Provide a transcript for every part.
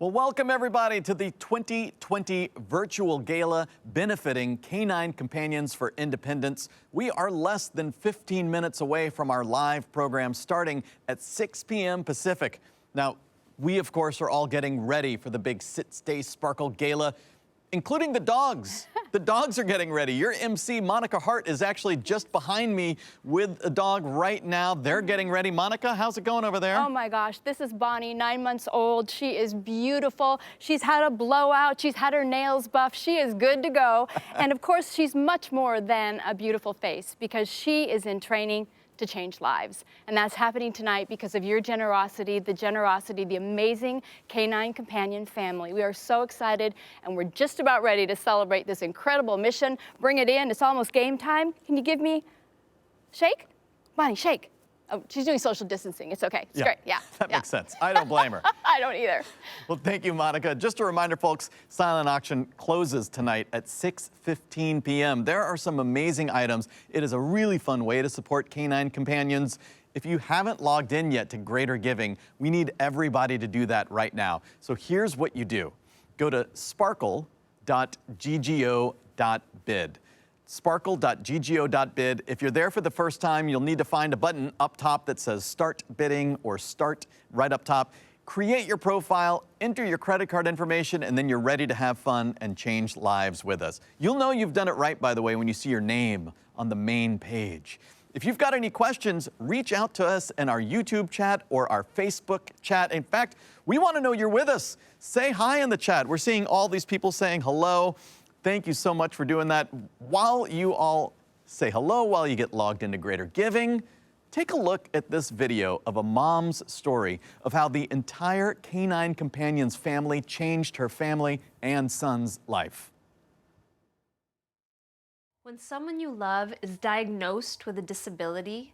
Well, welcome everybody to the 2020 virtual gala benefiting Canine Companions for Independence. We are less than 15 minutes away from our live program starting at 6 p.m. Pacific. Now, we of course are all getting ready for the big Sit, Stay, Sparkle gala, including the dogs. The dogs are getting ready. Your MC, Monica Hart, is actually just behind me with a dog right now. They're getting ready. Monica, how's it going over there? Oh my gosh, this is Bonnie, 9 months old. She is beautiful. She's had a blowout. She's had her nails buffed. She is good to go. And of course, she's much more than a beautiful face because she is in training to change lives. And that's happening tonight because of your generosity, the amazing Canine Companion family. We are so excited and we're just about ready to celebrate this incredible mission. Bring it in, it's almost game time. Can you give me, shake? Bonnie, shake. Oh, she's doing social distancing, it's okay, it's great, yeah. That makes sense, I don't blame her. I don't either. Well, thank you, Monica. Just a reminder, folks, silent auction closes tonight at 6:15 p.m. There are some amazing items. It is a really fun way to support Canine Companions. If you haven't logged in yet to Greater Giving, we need everybody to do that right now. So here's what you do. Go to sparkle.ggo.bid. sparkle.ggo.bid. If you're there for the first time, you'll need to find a button up top that says Start Bidding or Start right up top. Create your profile, enter your credit card information, and then you're ready to have fun and change lives with us. You'll know you've done it right, by the way, when you see your name on the main page. If you've got any questions, reach out to us in our YouTube chat or our Facebook chat. In fact, we want to know you're with us. Say hi in the chat. We're seeing all these people saying hello. Thank you so much for doing that. While you all say hello, while you get logged into Greater Giving, take a look at this video of a mom's story of how the entire Canine Companions family changed her family and son's life. When someone you love is diagnosed with a disability,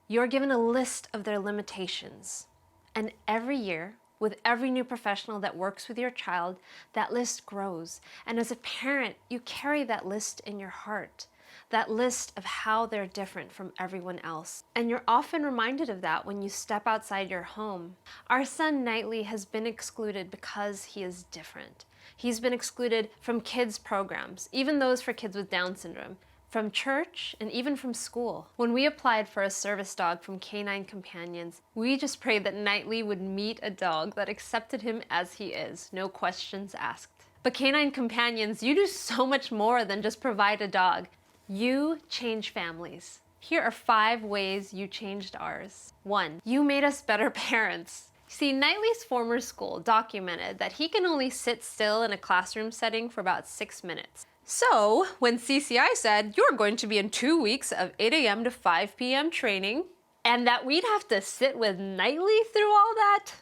you're given a list of their limitations. And every year, with every new professional that works with your child, that list grows. And as a parent, you carry that list in your heart, that list of how they're different from everyone else. And you're often reminded of that when you step outside your home. Our son Knightley has been excluded because he is different. He's been excluded from kids' programs, even those for kids with Down syndrome, from church, and even from school. When we applied for a service dog from Canine Companions, we just prayed that Knightley would meet a dog that accepted him as he is, no questions asked. But Canine Companions, you do so much more than just provide a dog. You change families. Here are 5 ways you changed ours. 1, you made us better parents. See, Knightley's former school documented that he can only sit still in a classroom setting for about 6 minutes. So, when CCI said, you're going to be in 2 weeks of 8 a.m. to 5 p.m. training, and that we'd have to sit with Knightley through all that,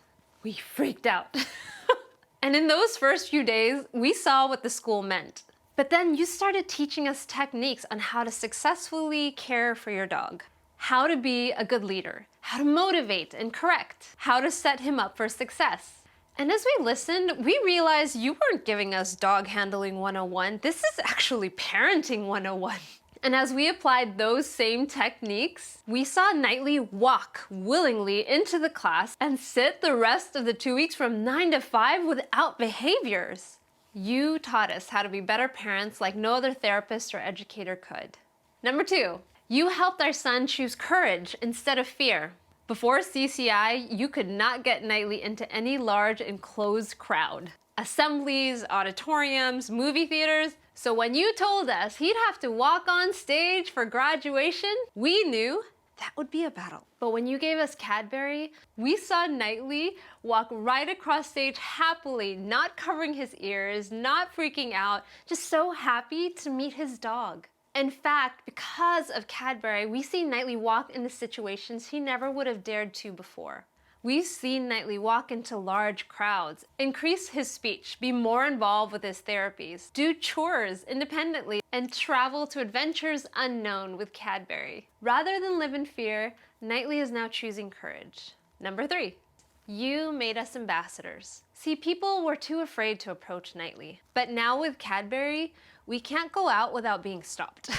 we freaked out. And in those first few days, we saw what the school meant. But then you started teaching us techniques on how to successfully care for your dog, how to be a good leader, how to motivate and correct, how to set him up for success. And as we listened, we realized you weren't giving us dog handling 101. This is actually parenting 101. And as we applied those same techniques, we saw Knightley walk willingly into the class and sit the rest of the 2 weeks from 9 to 5 without behaviors. You taught us how to be better parents like no other therapist or educator could. Number 2, you helped our son choose courage instead of fear. Before CCI, you could not get Knightley into any large enclosed crowd. Assemblies, auditoriums, movie theaters. So when you told us he'd have to walk on stage for graduation, we knew that would be a battle. But when you gave us Cadbury, we saw Knightley walk right across stage happily, not covering his ears, not freaking out, just so happy to meet his dog. In fact, because of Cadbury, we see Knightley walk into situations he never would have dared to before. We've seen Knightley walk into large crowds, increase his speech, be more involved with his therapies, do chores independently, and travel to adventures unknown with Cadbury. Rather than live in fear, Knightley is now choosing courage. Number 3, you made us ambassadors. See, people were too afraid to approach Knightley, but now with Cadbury, we can't go out without being stopped.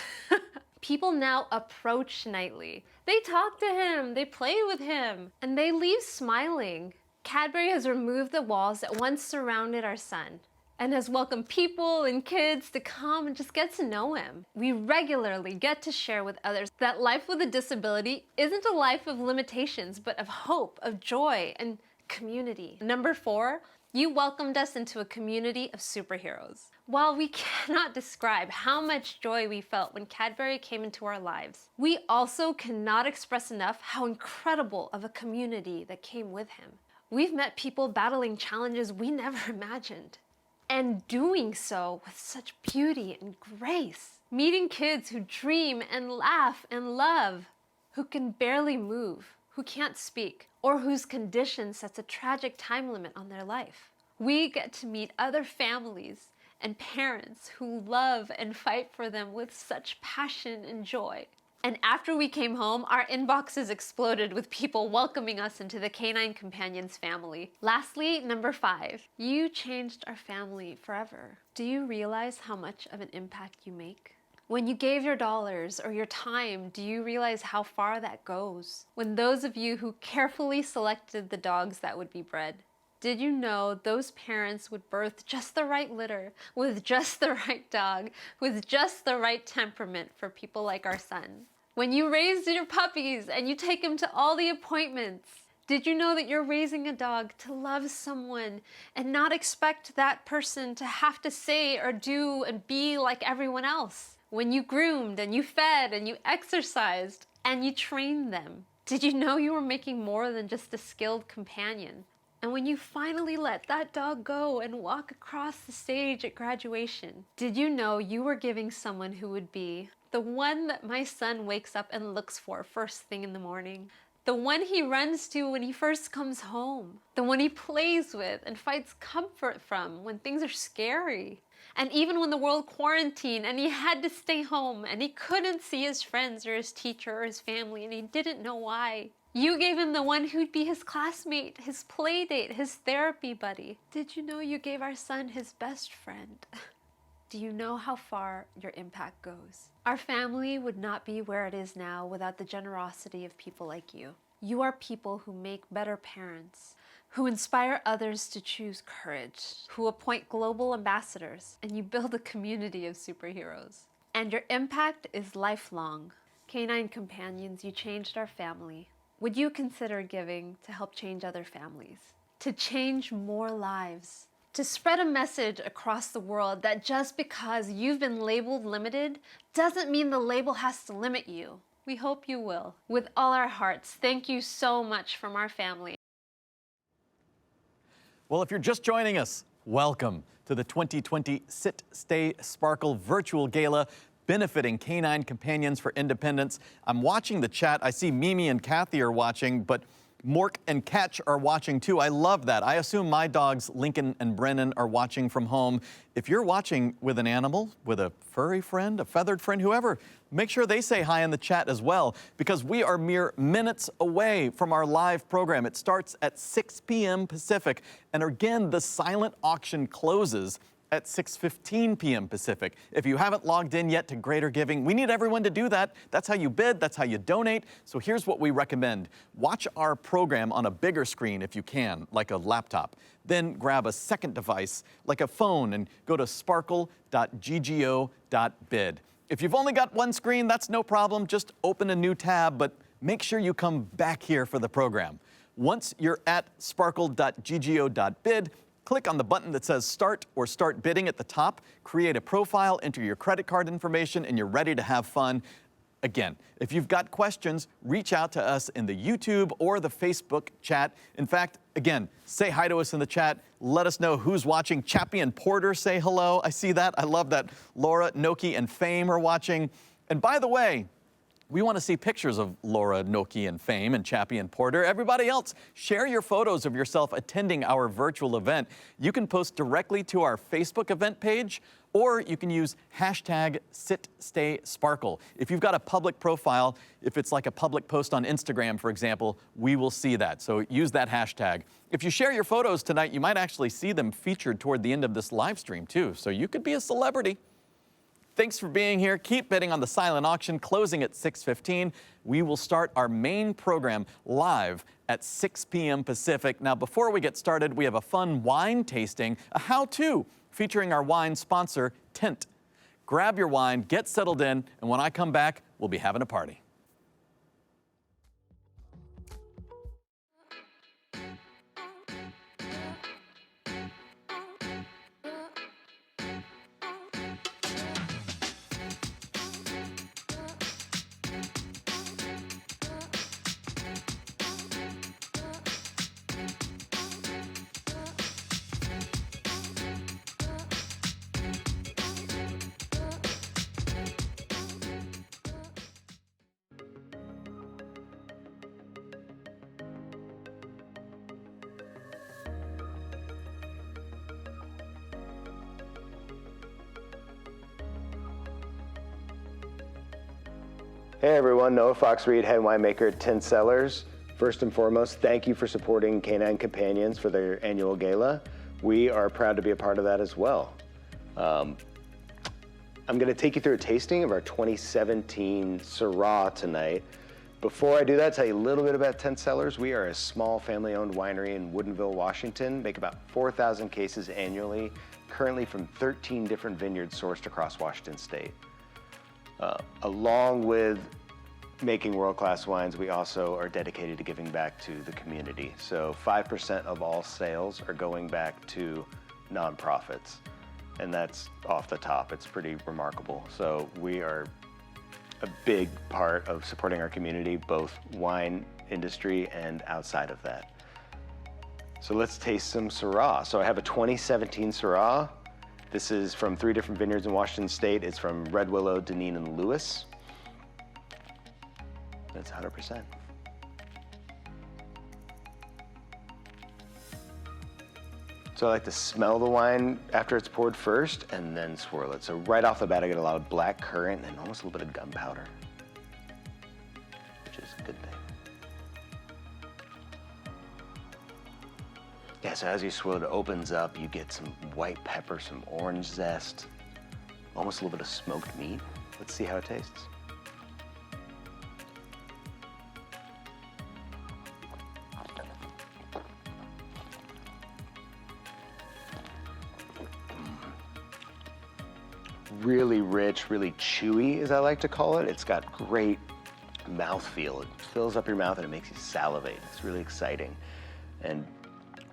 People now approach Knightley. They talk to him, they play with him, and they leave smiling. Cadbury has removed the walls that once surrounded our son and has welcomed people and kids to come and just get to know him. We regularly get to share with others that life with a disability isn't a life of limitations, but of hope, of joy, and community. Number 4, you welcomed us into a community of superheroes. While we cannot describe how much joy we felt when Cadbury came into our lives, we also cannot express enough how incredible of a community that came with him. We've met people battling challenges we never imagined, and doing so with such beauty and grace. Meeting kids who dream and laugh and love, who can barely move, who can't speak, or whose condition sets a tragic time limit on their life. We get to meet other families and parents who love and fight for them with such passion and joy. And after we came home, our inboxes exploded with people welcoming us into the Canine Companions family. Lastly, number 5, you changed our family forever. Do you realize how much of an impact you make? When you gave your dollars or your time, do you realize how far that goes? When those of you who carefully selected the dogs that would be bred, did you know those parents would birth just the right litter, with just the right dog, with just the right temperament for people like our son? When you raised your puppies and you take them to all the appointments, did you know that you're raising a dog to love someone and not expect that person to have to say or do and be like everyone else? When you groomed and you fed and you exercised and you trained them, did you know you were making more than just a skilled companion? And when you finally let that dog go and walk across the stage at graduation, did you know you were giving someone who would be the one that my son wakes up and looks for first thing in the morning? The one he runs to when he first comes home. The one he plays with and finds comfort from when things are scary. And even when the world quarantined and he had to stay home and he couldn't see his friends or his teacher or his family and he didn't know why. You gave him the one who'd be his classmate, his play date, his therapy buddy. Did you know you gave our son his best friend? Do you know how far your impact goes? Our family would not be where it is now without the generosity of people like you. You are people who make better parents, who inspire others to choose courage, who appoint global ambassadors, and you build a community of superheroes. And your impact is lifelong. Canine Companions, you changed our family. Would you consider giving to help change other families? To change more lives? To spread a message across the world that just because you've been labeled limited doesn't mean the label has to limit you. We hope you will. With all our hearts, thank you so much from our family. Well, if you're just joining us, welcome to the 2020 Sit, Stay, Sparkle Virtual Gala benefiting Canine Companions for Independence. I'm watching the chat. I see Mimi and Kathy are watching, but Mork and Catch are watching too. I love that. I assume my dogs, Lincoln and Brennan, are watching from home. If you're watching with an animal, with a furry friend, a feathered friend, whoever, make sure they say hi in the chat as well, because we are mere minutes away from our live program. It starts at 6 p.m. Pacific, and again, the silent auction closes at 6:15 p.m. Pacific. If you haven't logged in yet to Greater Giving, we need everyone to do that. That's how you bid, that's how you donate. So here's what we recommend. Watch our program on a bigger screen if you can, like a laptop. Then grab a second device, like a phone, and go to sparkle.ggo.bid. If you've only got one screen, that's no problem. Just open a new tab, but make sure you come back here for the program. Once you're at sparkle.ggo.bid, click on the button that says Start or Start Bidding at the top, create a profile, enter your credit card information, and you're ready to have fun. Again, if you've got questions, reach out to us in the YouTube or the Facebook chat. In fact, again, say hi to us in the chat. Let us know who's watching. Chappie and Porter say hello. I see that. I love that. Laura, Noki, and Fame are watching. And by the way, we want to see pictures of Laura, Noki, and Fame, and Chappie and Porter. Everybody else, share your photos of yourself attending our virtual event. You can post directly to our Facebook event page, or you can use hashtag #SitStaySparkle. If you've got a public profile, if it's like a public post on Instagram, for example, we will see that. So use that hashtag. If you share your photos tonight, you might actually see them featured toward the end of this live stream too. So you could be a celebrity. Thanks for being here. Keep bidding on the silent auction closing at 6:15. We will start our main program live at 6 p.m. Pacific. Now, before we get started, we have a fun wine tasting, a how-to featuring our wine sponsor, Tint. Grab your wine, get settled in, and when I come back, we'll be having a party. Hey everyone, Noah Fox-Reed, head winemaker at Tint Cellars. First and foremost, thank you for supporting Canine Companions for their annual gala. We are proud to be a part of that as well. I'm going to take you through a tasting of our 2017 Syrah tonight. Before I do that, tell you a little bit about Tint Cellars. We are a small family-owned winery in Woodinville, Washington, make about 4,000 cases annually, currently from 13 different vineyards sourced across Washington State. Along with making world-class wines, we also are dedicated to giving back to the community. So 5% of all sales are going back to nonprofits, and that's off the top. It's pretty remarkable. So we are a big part of supporting our community, both wine industry and outside of that. So let's taste some Syrah. So I have a 2017 Syrah. This is from 3 different vineyards in Washington State. It's from Red Willow, Deneen, and Lewis. It's 100%. So I like to smell the wine after it's poured first and then swirl it. So right off the bat, I get a lot of black currant and almost a little bit of gunpowder, which is a good thing. Yeah, so as you swirl it, opens up, you get some white pepper, some orange zest, almost a little bit of smoked meat. Let's see how it tastes. Really rich, really chewy, as I like to call it. It's got great mouthfeel. It fills up your mouth and it makes you salivate. It's really exciting. And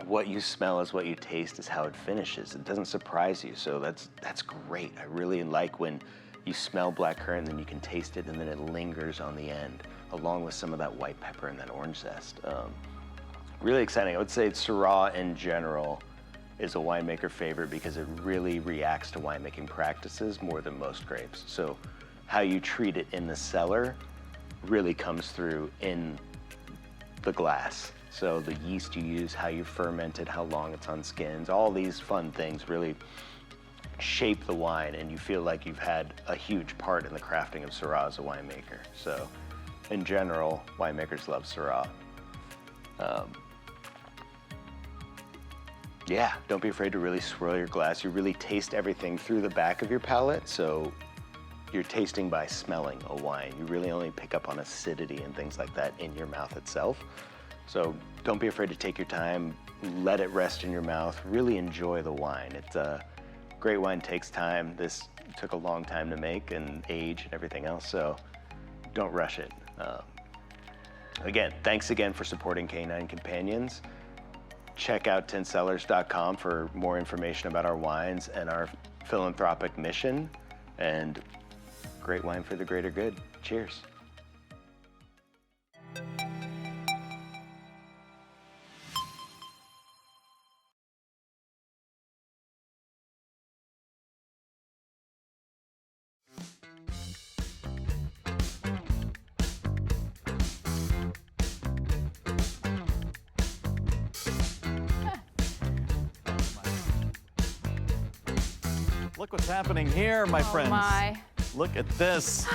what you smell is what you taste is how it finishes. It doesn't surprise you, so that's great. I really like when you smell blackcurrant and then you can taste it and then it lingers on the end, along with some of that white pepper and that orange zest. Really exciting. I would say Syrah in general is a winemaker favorite because it really reacts to winemaking practices more than most grapes. So how you treat it in the cellar really comes through in the glass. So the yeast you use, how you ferment it, how long it's on skins, all these fun things really shape the wine, and you feel like you've had a huge part in the crafting of Syrah as a winemaker. So in general, winemakers love Syrah. Yeah, don't be afraid to really swirl your glass. You really taste everything through the back of your palate, so you're tasting by smelling a wine. You really only pick up on acidity and things like that in your mouth itself. So don't be afraid to take your time, let it rest in your mouth, really enjoy the wine. It's great wine takes time. This took a long time to make and age and everything else, so don't rush it. Again, thanks again for supporting Canine Companions. Check out tintcellars.com for more information about our wines and our philanthropic mission, and great wine for the greater good. Cheers. Look what's happening here, my friends. My. Look at this.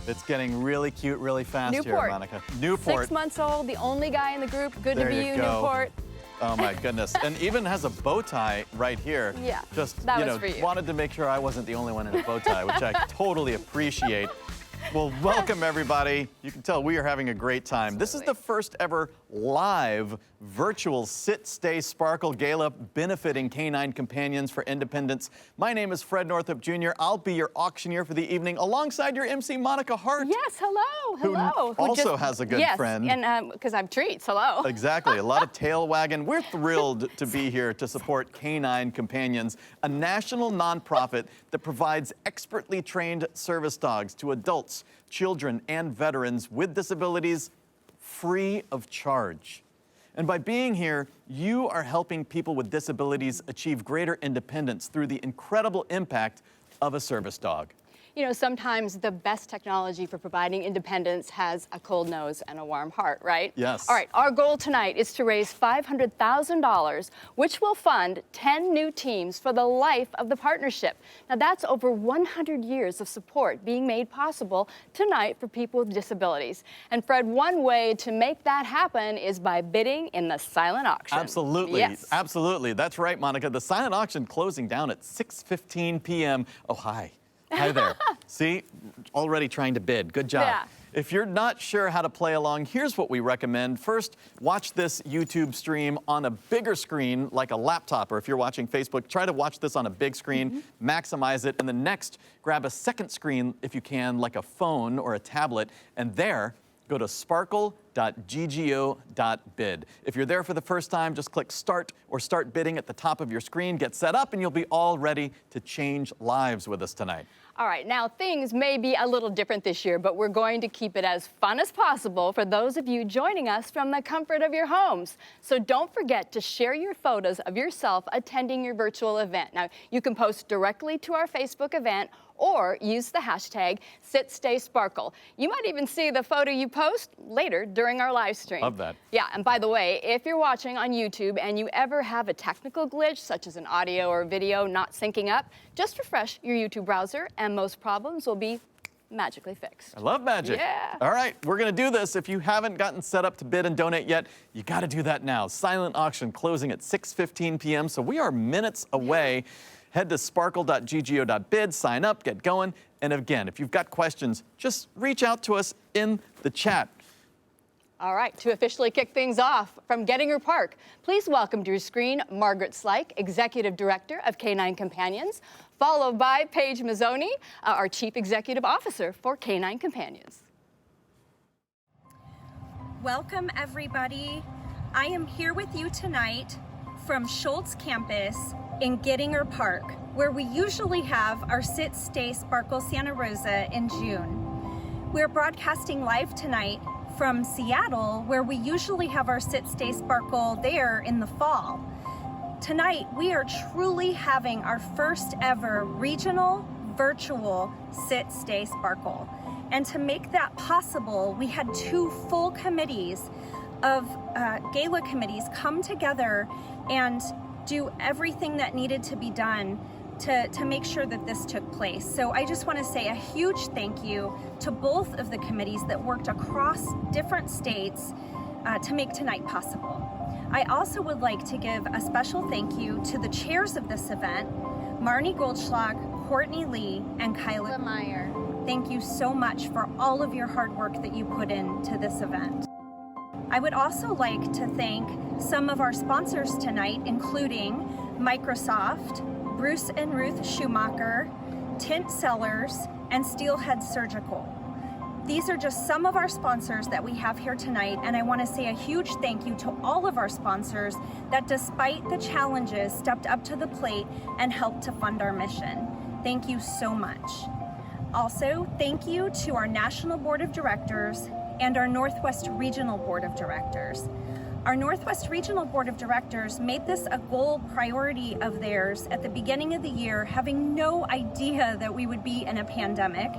It's getting really cute really fast Newport. here, Monica. Newport. 6 months old, the only guy in the group. Good There to be you you, go. Newport. Oh my goodness. And even has a bow tie right here. Yeah, Just, that was for you. wanted to make sure I wasn't the only one in a bow tie, which I totally appreciate. Well, welcome everybody. You can tell we are having a great time. This is the first ever live virtual Sit, Stay, Sparkle Gala benefiting Canine Companions for Independence. My name is Fred Northup Jr. I'll be your auctioneer for the evening alongside your MC, Monica Hart. Yes, hello, hello. Who also has a good friend. Yes, and because I have treats, hello. Exactly, a lot of tail wagging. We're thrilled to be here to support Canine Companions, a national nonprofit that provides expertly trained service dogs to adults, children, and veterans with disabilities free of charge. And by being here, you are helping people with disabilities achieve greater independence through the incredible impact of a service dog. You know, sometimes the best technology for providing independence has a cold nose and a warm heart, right? Yes. All right, our goal tonight is to raise $500,000, which will fund 10 new teams for the life of the partnership. Now, that's over 100 years of support being made possible tonight for people with disabilities. And Fred, one way to make that happen is by bidding in the silent auction. Absolutely, yes. Absolutely. That's right, Monica. The silent auction closing down at 6:15 p.m. Oh, hi. Hi there. See, already trying to bid. Good job. Yeah. If you're not sure how to play along, here's what we recommend. First, watch this YouTube stream on a bigger screen, like a laptop, or if you're watching Facebook, try to watch this on a big screen, maximize it, and then next, grab a second screen, if you can, like a phone or a tablet, and there, go to sparkle.ggo.bid. If you're there for the first time, just click Start or Start Bidding at the top of your screen, get set up, and you'll be all ready to change lives with us tonight. All right, now things may be a little different this year, but we're going to keep it as fun as possible for those of you joining us from the comfort of your homes. So don't forget to share your photos of yourself attending your virtual event. Now, you can post directly to our Facebook event or use the hashtag #SitStaySparkle. You might even see the photo you post later during our live stream. Love that. Yeah, and by the way, if you're watching on YouTube and you ever have a technical glitch, such as an audio or video not syncing up, just refresh your YouTube browser and most problems will be magically fixed. I love magic. Yeah. All right, we're going to do this. If you haven't gotten set up to bid and donate yet, you got to do that now. Silent auction closing at 6:15 p.m., so we are minutes away. Head to sparkle.ggo.bid, sign up, get going. And again, if you've got questions, just reach out to us in the chat. All right, to officially kick things off from Gettinger Park, please welcome to your screen Margaret Slyke, Executive Director of Canine Companions, followed by Paige Mazzoni, our Chief Executive Officer for Canine Companions. Welcome, everybody. I am here with you tonight from Schultz Campus in Gettinger Park, where we usually have our Sit, Stay, Sparkle Santa Rosa in June. We're broadcasting live tonight from Seattle, where we usually have our Sit, Stay, Sparkle there in the fall. Tonight, we are truly having our first ever regional virtual Sit, Stay, Sparkle. And to make that possible, we had 2 full committees of gala committees come together and do everything that needed to be done to make sure that this took place. So I just want to say a huge thank you to both of the committees that worked across different states to make tonight possible. I also would like to give a special thank you to the chairs of this event, Marnie Goldschlag, Courtney Lee, and Kyla Meyer. Thank you so much for all of your hard work that you put into this event. I would also like to thank some of our sponsors tonight, including Microsoft, Bruce and Ruth Schumacher, Tint Sellers, and Steelhead Surgical. These are just some of our sponsors that we have here tonight, and I want to say a huge thank you to all of our sponsors that, despite the challenges, stepped up to the plate and helped to fund our mission. Thank you so much. Also, thank you to our National Board of Directors and our Northwest Regional Board of Directors. Our Northwest Regional Board of Directors made this a goal priority of theirs at the beginning of the year, having no idea that we would be in a pandemic,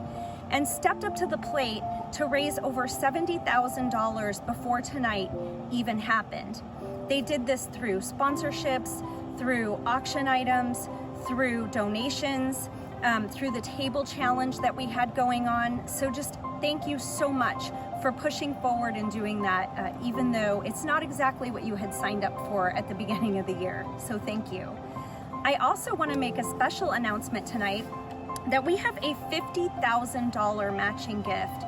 and stepped up to the plate to raise over $70,000 before tonight even happened. They did this through sponsorships, through auction items, through donations, through the table challenge that we had going on. So just thank you so much for pushing forward and doing that, even though it's not exactly what you had signed up for at the beginning of the year. So thank you. I also want to make a special announcement tonight that we have a $50,000 matching gift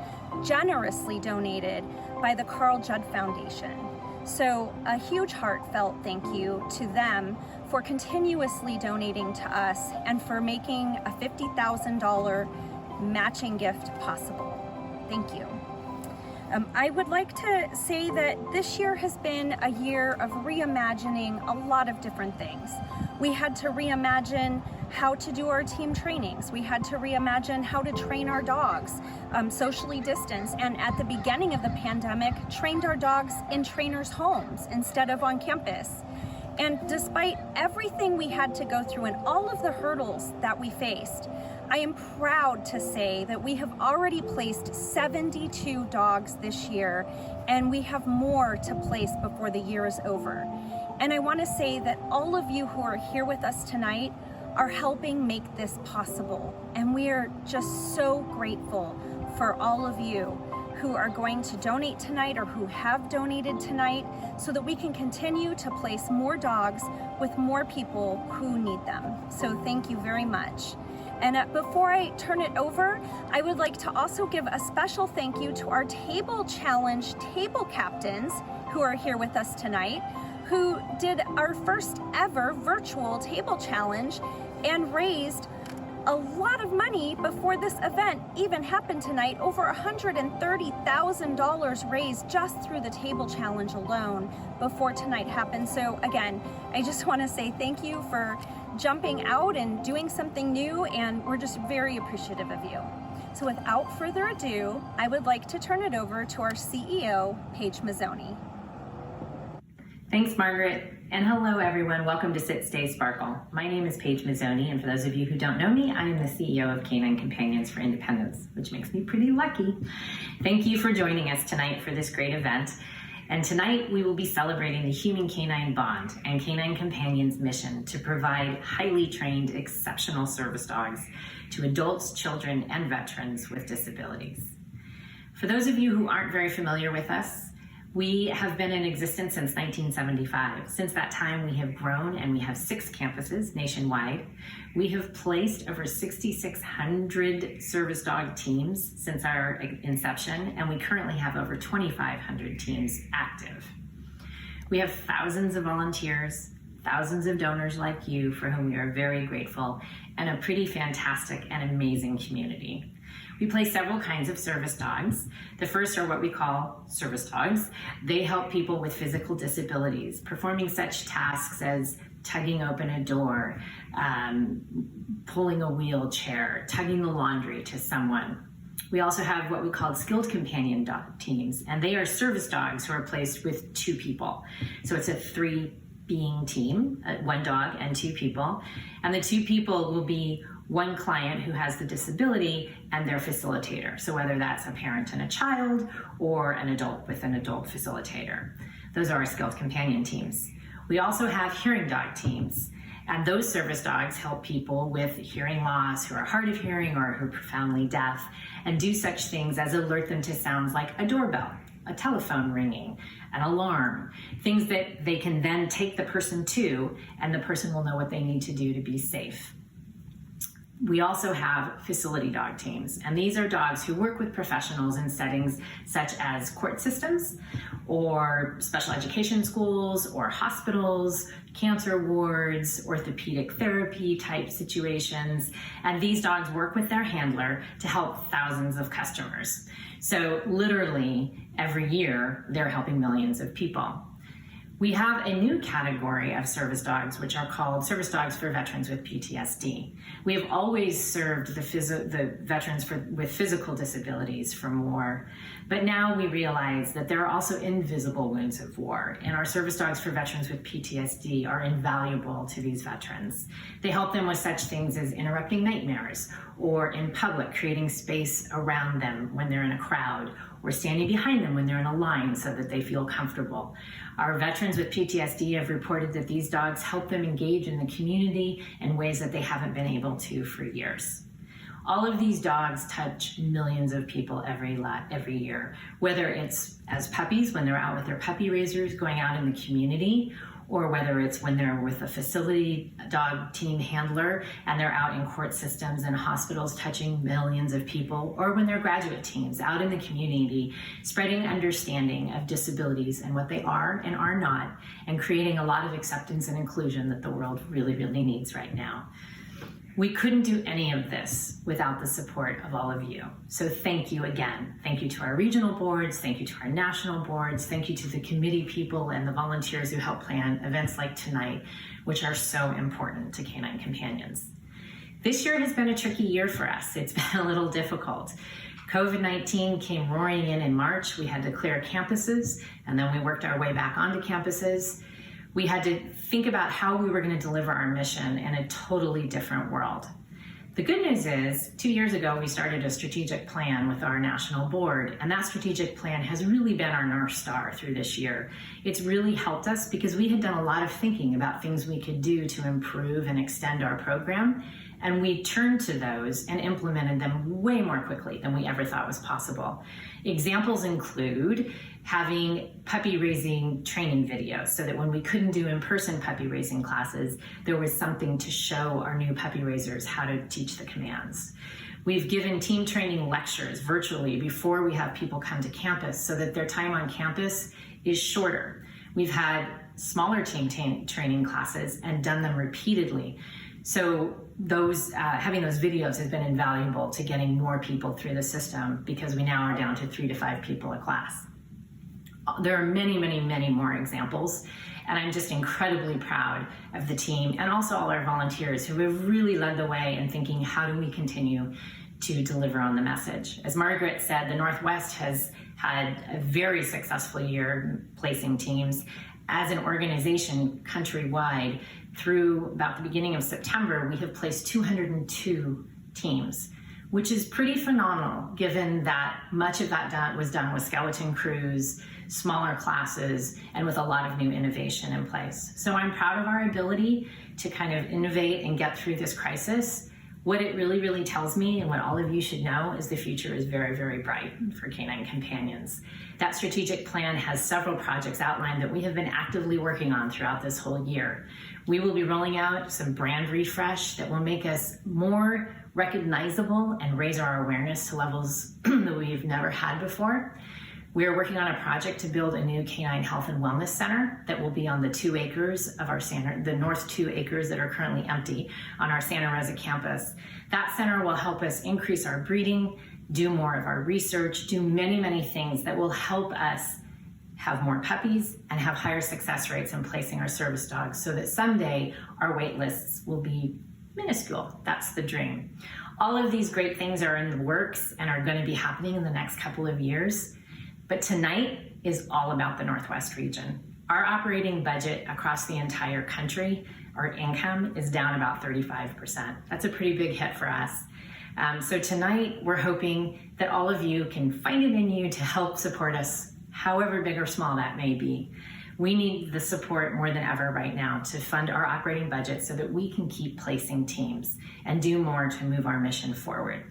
generously donated by the Carl Judd Foundation. So a huge heartfelt thank you to them for continuously donating to us and for making a $50,000 matching gift possible. Thank you. I would like to say that this year has been a year of reimagining a lot of different things. We had to reimagine how to do our team trainings. We had to reimagine how to train our dogs, socially distanced, and at the beginning of the pandemic, trained our dogs in trainers' homes instead of on campus. And despite everything we had to go through and all of the hurdles that we faced, I am proud to say that we have already placed 72 dogs this year, and we have more to place before the year is over. And I want to say that all of you who are here with us tonight are helping make this possible. And we are just so grateful for all of you who are going to donate tonight or who have donated tonight so that we can continue to place more dogs with more people who need them. So thank you very much. And before I turn it over, I would like to also give a special thank you to our Table Challenge table captains who are here with us tonight, who did our first ever virtual table challenge and raised a lot of money before this event even happened tonight. Over $130,000 raised just through the table challenge alone before tonight happened. So again, I just want to say thank you for jumping out and doing something new, and we're just very appreciative of you. So without further ado, I would like to turn it over to our CEO, Paige Mazzoni. Thanks, Margaret. And hello, everyone. Welcome to Sit, Stay, Sparkle. My name is Paige Mazzoni, and for those of you who don't know me, I am the CEO of Canine Companions for Independence, which makes me pretty lucky. Thank you for joining us tonight for this great event. And tonight we will be celebrating the human-canine bond and Canine Companions' mission to provide highly trained, exceptional service dogs to adults, children, and veterans with disabilities. For those of you who aren't very familiar with us, we have been in existence since 1975. Since that time, we have grown and we have 6 campuses nationwide. We have placed over 6,600 service dog teams since our inception, and we currently have over 2,500 teams active. We have thousands of volunteers, thousands of donors like you for whom we are very grateful, and a pretty fantastic and amazing community. We place several kinds of service dogs. The first are what we call service dogs. They help people with physical disabilities, performing such tasks as tugging open a door, pulling a wheelchair, tugging the laundry to someone. We also have what we call skilled companion dog teams, and they are service dogs who are placed with 2 people. So it's a 3-being team, 1 dog and 2 people. And the 2 people will be 1 client who has the disability and their facilitator. So whether that's a parent and a child or an adult with an adult facilitator. Those are our skilled companion teams. We also have hearing dog teams, and those service dogs help people with hearing loss who are hard of hearing or who are profoundly deaf, and do such things as alert them to sounds like a doorbell, a telephone ringing, an alarm, things that they can then take the person to, and the person will know what they need to do to be safe. We also have facility dog teams, and these are dogs who work with professionals in settings such as court systems or special education schools or hospitals, cancer wards, orthopedic therapy type situations. And these dogs work with their handler to help thousands of customers. So literally every year, they're helping millions of people. We have a new category of service dogs, which are called service dogs for veterans with PTSD. We have always served the veterans with physical disabilities from war, but now we realize that there are also invisible wounds of war, and our service dogs for veterans with PTSD are invaluable to these veterans. They help them with such things as interrupting nightmares, or in public, creating space around them when they're in a crowd, or standing behind them when they're in a line so that they feel comfortable. Our veterans with PTSD have reported that these dogs help them engage in the community in ways that they haven't been able to for years. All of these dogs touch millions of people every year, whether it's as puppies when they're out with their puppy raisers going out in the community, or whether it's when they're with a facility dog team handler and they're out in court systems and hospitals touching millions of people, or when they're graduate teams out in the community spreading understanding of disabilities and what they are and are not, and creating a lot of acceptance and inclusion that the world really, really needs right now. We couldn't do any of this without the support of all of you. So thank you again. Thank you to our regional boards, thank you to our national boards, thank you to the committee people and the volunteers who help plan events like tonight, which are so important to Canine Companions. This year has been a tricky year for us. It's been a little difficult. COVID-19 came roaring in March. We had to clear campuses, and then we worked our way back onto campuses. We had to think about how we were going to deliver our mission in a totally different world. The good news is, 2 years ago, we started a strategic plan with our national board, and that strategic plan has really been our North Star through this year. It's really helped us because we had done a lot of thinking about things we could do to improve and extend our program, and we turned to those and implemented them way more quickly than we ever thought was possible. Examples include having puppy raising training videos so that when we couldn't do in-person puppy raising classes, there was something to show our new puppy raisers how to teach the commands. We've given team training lectures virtually before we have people come to campus so that their time on campus is shorter. We've had smaller team training classes and done them repeatedly. So having those videos has been invaluable to getting more people through the system because we now are down to 3 to 5 people a class. There are many, many, many more examples, and I'm just incredibly proud of the team and also all our volunteers who have really led the way in thinking, how do we continue to deliver on the message? As Margaret said, the Northwest has had a very successful year placing teams. As an organization countrywide, through about the beginning of September, we have placed 202 teams, which is pretty phenomenal given that much of that was done with skeleton crews, smaller classes, and with a lot of new innovation in place. So I'm proud of our ability to kind of innovate and get through this crisis. What it really, really tells me, and what all of you should know, is the future is very, very bright for Canine Companions. That strategic plan has several projects outlined that we have been actively working on throughout this whole year. We will be rolling out some brand refresh that will make us more recognizable and raise our awareness to levels that we've never had before. We are working on a project to build a new canine health and wellness center that will be on the 2 acres of our the north 2 acres that are currently empty on our Santa Rosa campus. That center will help us increase our breeding, do more of our research, do many, many things that will help us have more puppies and have higher success rates in placing our service dogs so that someday our wait lists will be minuscule. That's the dream. All of these great things are in the works and are going to be happening in the next couple of years. But tonight is all about the Northwest region. Our operating budget across the entire country, our income, is down about 35%. That's a pretty big hit for us. So tonight, we're hoping that all of you can find it in you to help support us, however big or small that may be. We need the support more than ever right now to fund our operating budget so that we can keep placing teams and do more to move our mission forward.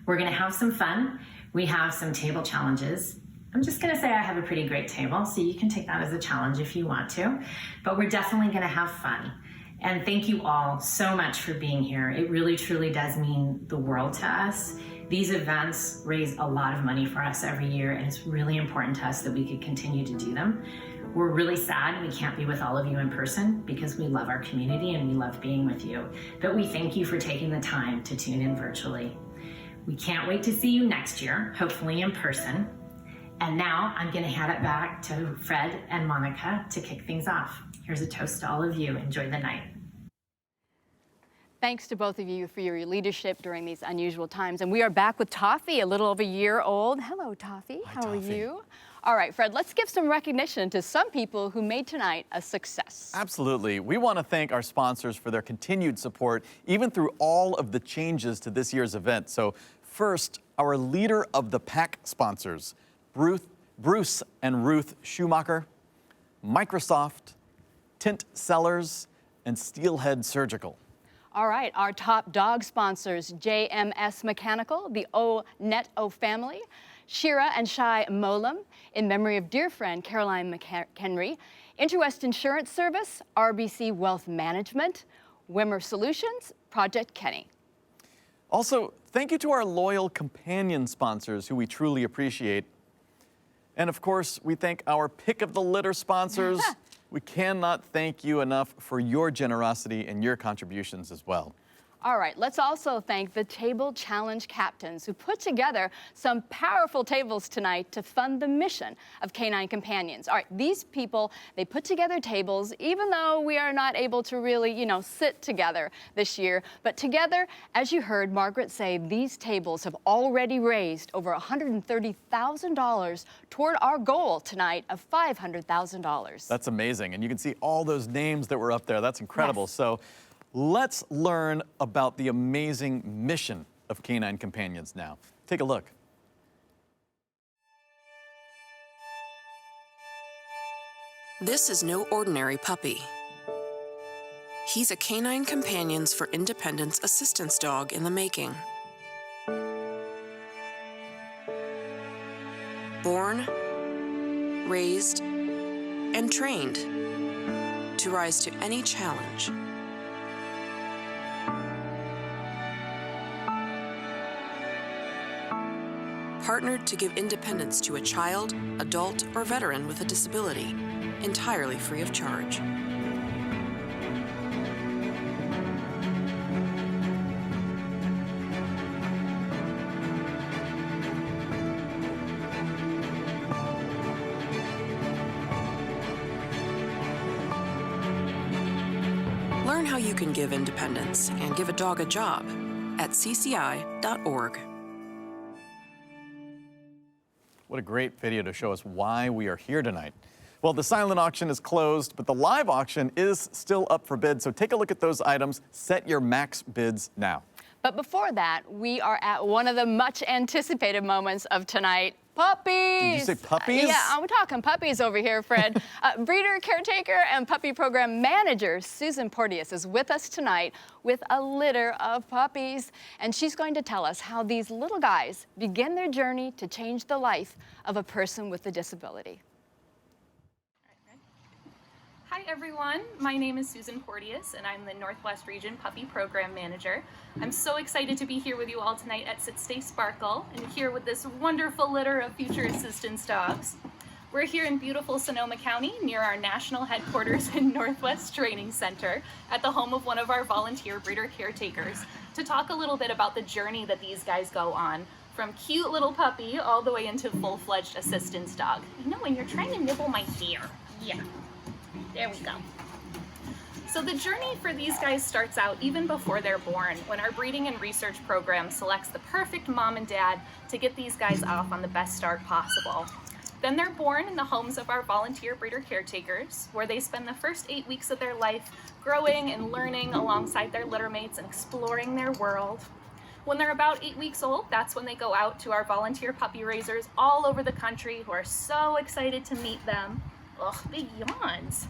We're gonna have some fun. We have some table challenges. I'm just gonna say I have a pretty great table, so you can take that as a challenge if you want to, but we're definitely gonna have fun. And thank you all so much for being here. It really, truly does mean the world to us. These events raise a lot of money for us every year, and it's really important to us that we could continue to do them. We're really sad we can't be with all of you in person because we love our community and we love being with you. But we thank you for taking the time to tune in virtually. We can't wait to see you next year, hopefully in person. And now I'm gonna hand it back to Fred and Monica to kick things off. Here's a toast to all of you. Enjoy the night. Thanks to both of you for your leadership during these unusual times. And we are back with Toffee, a little over a year old. Hello, Toffee. Hi, How are Toffee. you? All right, Fred, let's give some recognition to some people who made tonight a success. Absolutely. We want to thank our sponsors for their continued support, even through all of the changes to this year's event. So first, our leader of the pack sponsors, Bruce and Ruth Schumacher, Microsoft, Tint Sellers, and Steelhead Surgical. All right, our top dog sponsors, JMS Mechanical, the O family, Shira and Shai Molam, in memory of dear friend Caroline McHenry, Interwest Insurance Service, RBC Wealth Management, Wimmer Solutions, Project Kenny. Also, thank you to our loyal companion sponsors who we truly appreciate. And of course, we thank our Pick of the Litter sponsors. We cannot thank you enough for your generosity and your contributions as well. All right, let's also thank the Table Challenge captains who put together some powerful tables tonight to fund the mission of Canine Companions. All right, these people, they put together tables, even though we are not able to really, sit together this year. But together, as you heard Margaret say, these tables have already raised over $130,000 toward our goal tonight of $500,000. That's amazing. And you can see all those names that were up there. That's incredible. Yes. So let's learn about the amazing mission of Canine Companions now. Take a look. This is no ordinary puppy. He's a Canine Companions for Independence assistance dog in the making. Born, raised, and trained to rise to any challenge. Partnered to give independence to a child, adult, or veteran with a disability, entirely free of charge. Learn how you can give independence and give a dog a job at cci.org. What a great video to show us why we are here tonight. Well, the silent auction is closed, but the live auction is still up for bid, so take a look at those items. Set your max bids now. But before that, we are at one of the much anticipated moments of tonight. Puppies! Did you say puppies? Yeah, I'm talking puppies over here, Fred. Breeder, caretaker, and puppy program manager Susan Porteous is with us tonight with a litter of puppies. And she's going to tell us how these little guys begin their journey to change the life of a person with a disability. Hi everyone, my name is Susan Porteous and I'm the Northwest Region Puppy Program Manager. I'm so excited to be here with you all tonight at Sit Stay Sparkle and here with this wonderful litter of future assistance dogs. We're here in beautiful Sonoma County near our national headquarters and Northwest Training Center at the home of one of our volunteer breeder caretakers to talk a little bit about the journey that these guys go on from cute little puppy all the way into full-fledged assistance dog. You know when you're trying to nibble my hair. Yeah. There we go. So the journey for these guys starts out even before they're born, when our breeding and research program selects the perfect mom and dad to get these guys off on the best start possible. Then they're born in the homes of our volunteer breeder caretakers, where they spend the first 8 weeks of their life growing and learning alongside their littermates and exploring their world. When they're about 8 weeks old, that's when they go out to our volunteer puppy raisers all over the country who are so excited to meet them. Ugh, big yawns.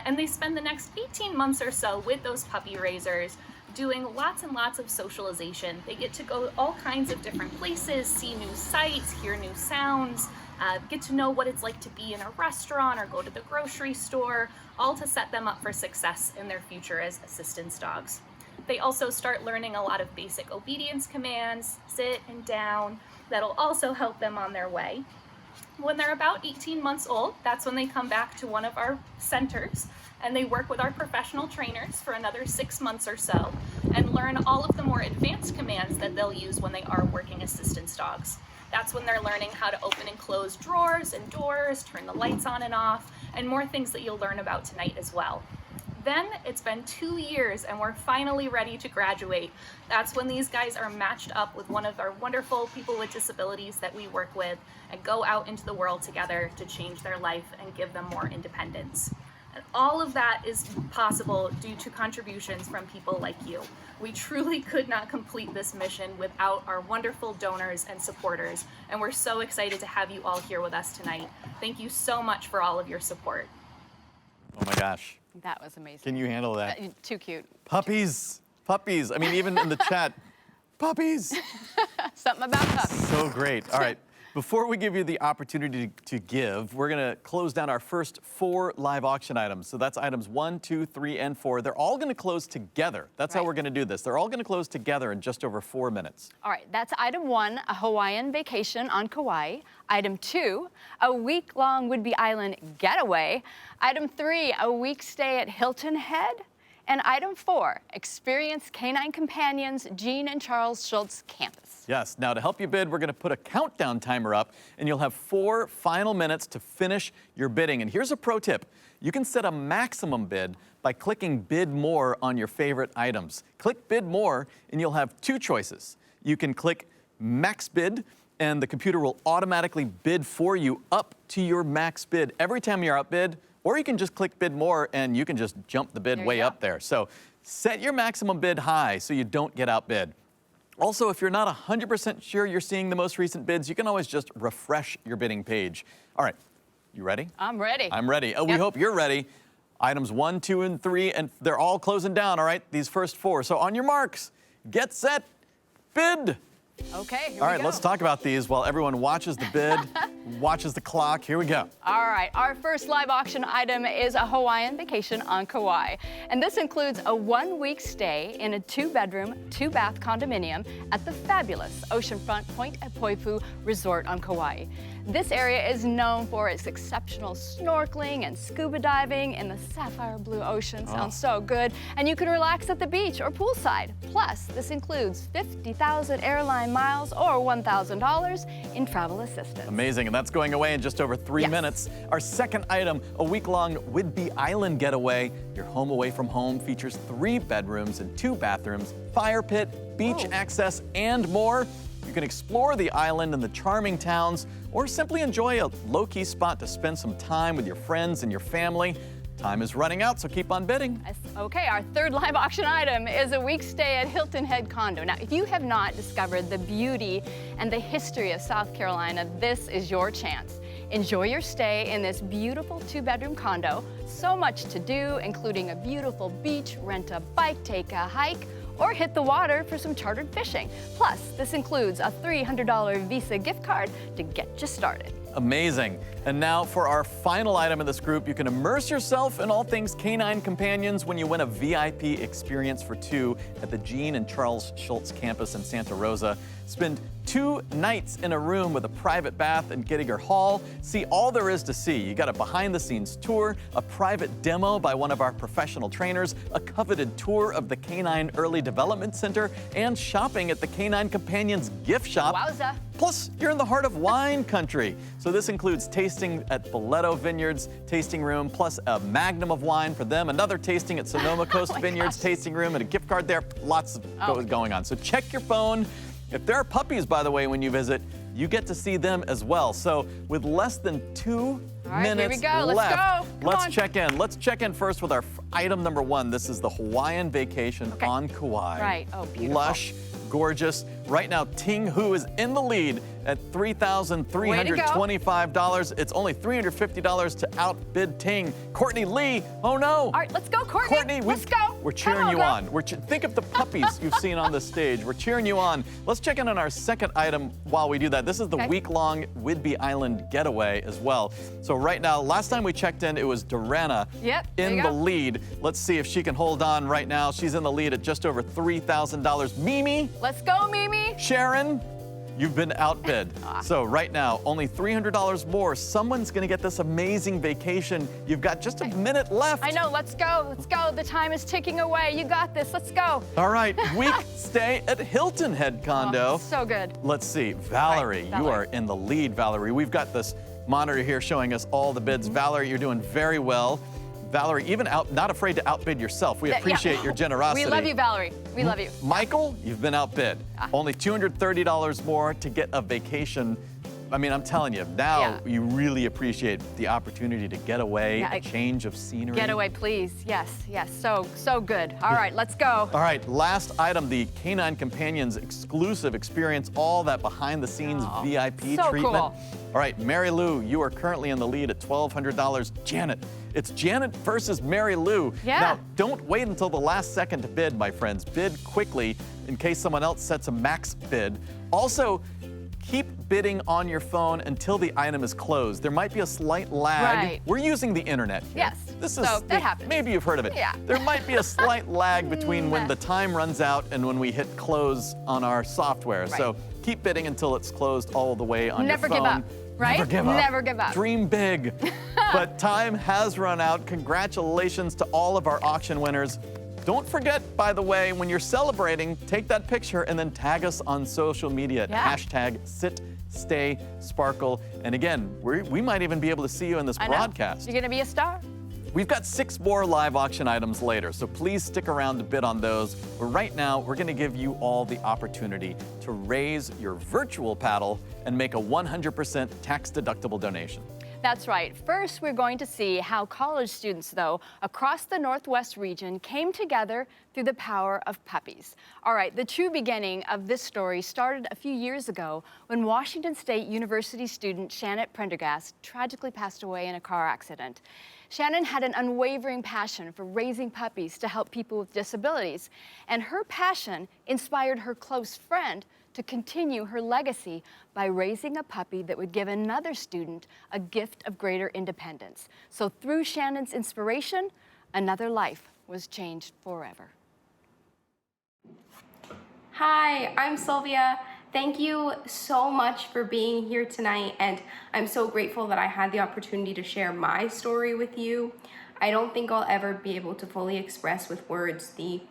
And they spend the next 18 months or so with those puppy raisers doing lots and lots of socialization. They get to go all kinds of different places, see new sights, hear new sounds, get to know what it's like to be in a restaurant or go to the grocery store, all to set them up for success in their future as assistance dogs. They also start learning a lot of basic obedience commands, sit and down, that'll also help them on their way. When they're about 18 months old, that's when they come back to one of our centers and they work with our professional trainers for another 6 months or so and learn all of the more advanced commands that they'll use when they are working assistance dogs. That's when they're learning how to open and close drawers and doors, turn the lights on and off, and more things that you'll learn about tonight as well. Then it's been 2 years and we're finally ready to graduate. That's when these guys are matched up with one of our wonderful people with disabilities that we work with and go out into the world together to change their life and give them more independence. And all of that is possible due to contributions from people like you. We truly could not complete this mission without our wonderful donors and supporters, and we're so excited to have you all here with us tonight. Thank you so much for all of your support. Oh my gosh. That was amazing. Can you handle that? Too cute. Puppies, puppies. I mean, even in the chat, puppies. Something about puppies. So great. All right. Before we give you the opportunity to give, we're going to close down our first 4 live auction items. So that's items 1, 2, 3, and 4. They're all going to close together. That's how we're going to do this. They're all going to close together in just over 4 minutes. All right, that's item 1, a Hawaiian vacation on Kauai. Item 2, a week-long Whidbey Island getaway. Item 3, a week stay at Hilton Head. And item 4, experience Canine Companions Gene and Charles Schultz campus. Yes, now to help you bid, we're going to put a countdown timer up, and you'll have 4 final minutes to finish your bidding. And here's a pro tip. You can set a maximum bid by clicking Bid More on your favorite items. Click Bid More, and you'll have 2 choices. You can click Max Bid, and the computer will automatically bid for you up to your max bid every time you're outbid. Or you can just click Bid More, and you can just jump the bid way up there. So set your maximum bid high so you don't get outbid. Also, if you're not 100% sure you're seeing the most recent bids, you can always just refresh your bidding page. All right, you ready? I'm ready. I'm ready. We hope you're ready. Items 1, 2, and 3, and they're all closing down, all right? These first 4. So on your marks, get set, bid. Okay, here All right, we go. let's talk about these while everyone watches the bid, watches the clock. Here we go. All right, our first live auction item is a Hawaiian vacation on Kauai. And this includes a 1-week stay in a 2-bedroom, 2-bath condominium at the fabulous oceanfront Point Epoipu Resort on Kauai. This area is known for its exceptional snorkeling and scuba diving in the sapphire blue ocean. Sounds so good. And you can relax at the beach or poolside. Plus, this includes 50,000 airline miles or $1,000 in travel assistance. Amazing, and that's going away in just over 3 minutes. Our second item, a week-long Whidbey Island getaway. Your home away from home features 3 bedrooms and 2 bathrooms, fire pit, beach access, and more. You can explore the island and the charming towns, or simply enjoy a low-key spot to spend some time with your friends and your family. Time is running out, so keep on bidding. Okay, our third live auction item is a week stay at Hilton Head Condo. Now, if you have not discovered the beauty and the history of South Carolina, this is your chance. Enjoy your stay in this beautiful 2-bedroom condo. So much to do, including a beautiful beach, rent a bike, take a hike, or hit the water for some chartered fishing. Plus, this includes a $300 Visa gift card to get you started. Amazing. And now for our final item in this group, you can immerse yourself in all things Canine Companions when you win a VIP experience for 2 at the Gene and Charles Schultz campus in Santa Rosa. Spend 2 nights in a room with a private bath and Gettinger Hall. See all there is to see. You got a behind-the-scenes tour, a private demo by one of our professional trainers, a coveted tour of the Canine Early Development Center, and shopping at the Canine Companions gift shop. Wowza. Plus, you're in the heart of wine country. So this includes tasting at Boleto Vineyards tasting room, plus a magnum of wine for them, another tasting at Sonoma Coast Vineyards tasting room, and a gift card there. Lots of going on. So check your phone. If there are puppies, by the way, when you visit, you get to see them as well. So with less than 2 minutes here we go. left, Let's go. check in. Let's check in first with our item number 1. This is the Hawaiian vacation on Kauai. Right. Oh, beautiful. Lush, gorgeous. Right now, Ting Hu is in the lead at $3,325. It's only $350 to outbid Ting. Courtney Lee, oh no. All right, let's go, Courtney. Courtney, let's go. We're cheering you on. Think of the puppies you've seen on the stage. We're cheering you on. Let's check in on our second item while we do that. This is the week-long Whidbey Island getaway as well. So right now, last time we checked in, it was Durana in the lead. Let's see if she can hold on right now. She's in the lead at just over $3,000. Mimi. Let's go, Mimi. Sharon, you've been outbid. So right now, only $300 more. Someone's gonna get this amazing vacation. You've got just a minute left. I know, let's go, let's go. The time is ticking away. You got this, let's go. All right, week stay at Hilton Head Condo. So good. Let's see, Valerie, you are in the lead, Valerie. We've got this monitor here showing us all the bids. Valerie, you're doing very well. Valerie, even not afraid to outbid yourself. We appreciate your generosity. We love you, Valerie. We love you. Michael, you've been outbid. Only $230 more to get a vacation I mean, I'm telling you, now Yeah. you really appreciate the opportunity to get away, Yeah, a change of scenery. Get away, please. Yes, yes, so good. All right, let's go. All right, last item, the Canine Companions exclusive experience, all that behind-the-scenes VIP so treatment. cool. All right, Mary Lou, you are currently in the lead at $1,200. Janet, it's Janet versus Mary Lou. Yeah. Now, don't wait until the last second to bid, my friends. Bid quickly in case someone else sets a max bid. Also, keep bidding on your phone until the item is closed. There might be a slight lag. Right. We're using the internet here. Yes, This so is that happens. Maybe you've heard of it. Yeah. There might be a slight lag between when the time runs out and when we hit close on our software. Right. So keep bidding until it's closed all the way on Never your phone. give up, right? Never give up. Never give up. Dream big. But time has run out. Congratulations to all of our auction winners. Don't forget, by the way, when you're celebrating, take that picture and then tag us on social media at Yeah. #SitStaySparkle. And again, we might even be able to see you in this I know. broadcast. You're gonna be a star. We've got 6 more live auction items later, so please stick around to bid on those. But right now, we're going to give you all the opportunity to raise your virtual paddle and make a 100% tax-deductible donation. That's right. First, we're going to see how college students, though, across the Northwest region came together through the power of puppies. All right, the true beginning of this story started a few years ago when Washington State University student Shannon Prendergast tragically passed away in a car accident. Shannon had an unwavering passion for raising puppies to help people with disabilities, and her passion inspired her close friend to continue her legacy by raising a puppy that would give another student a gift of greater independence. So through Shannon's inspiration, another life was changed forever. Hi, I'm Sylvia. Thank you so much for being here tonight, and I'm so grateful that I had the opportunity to share my story with you. I don't think I'll ever be able to fully express with words the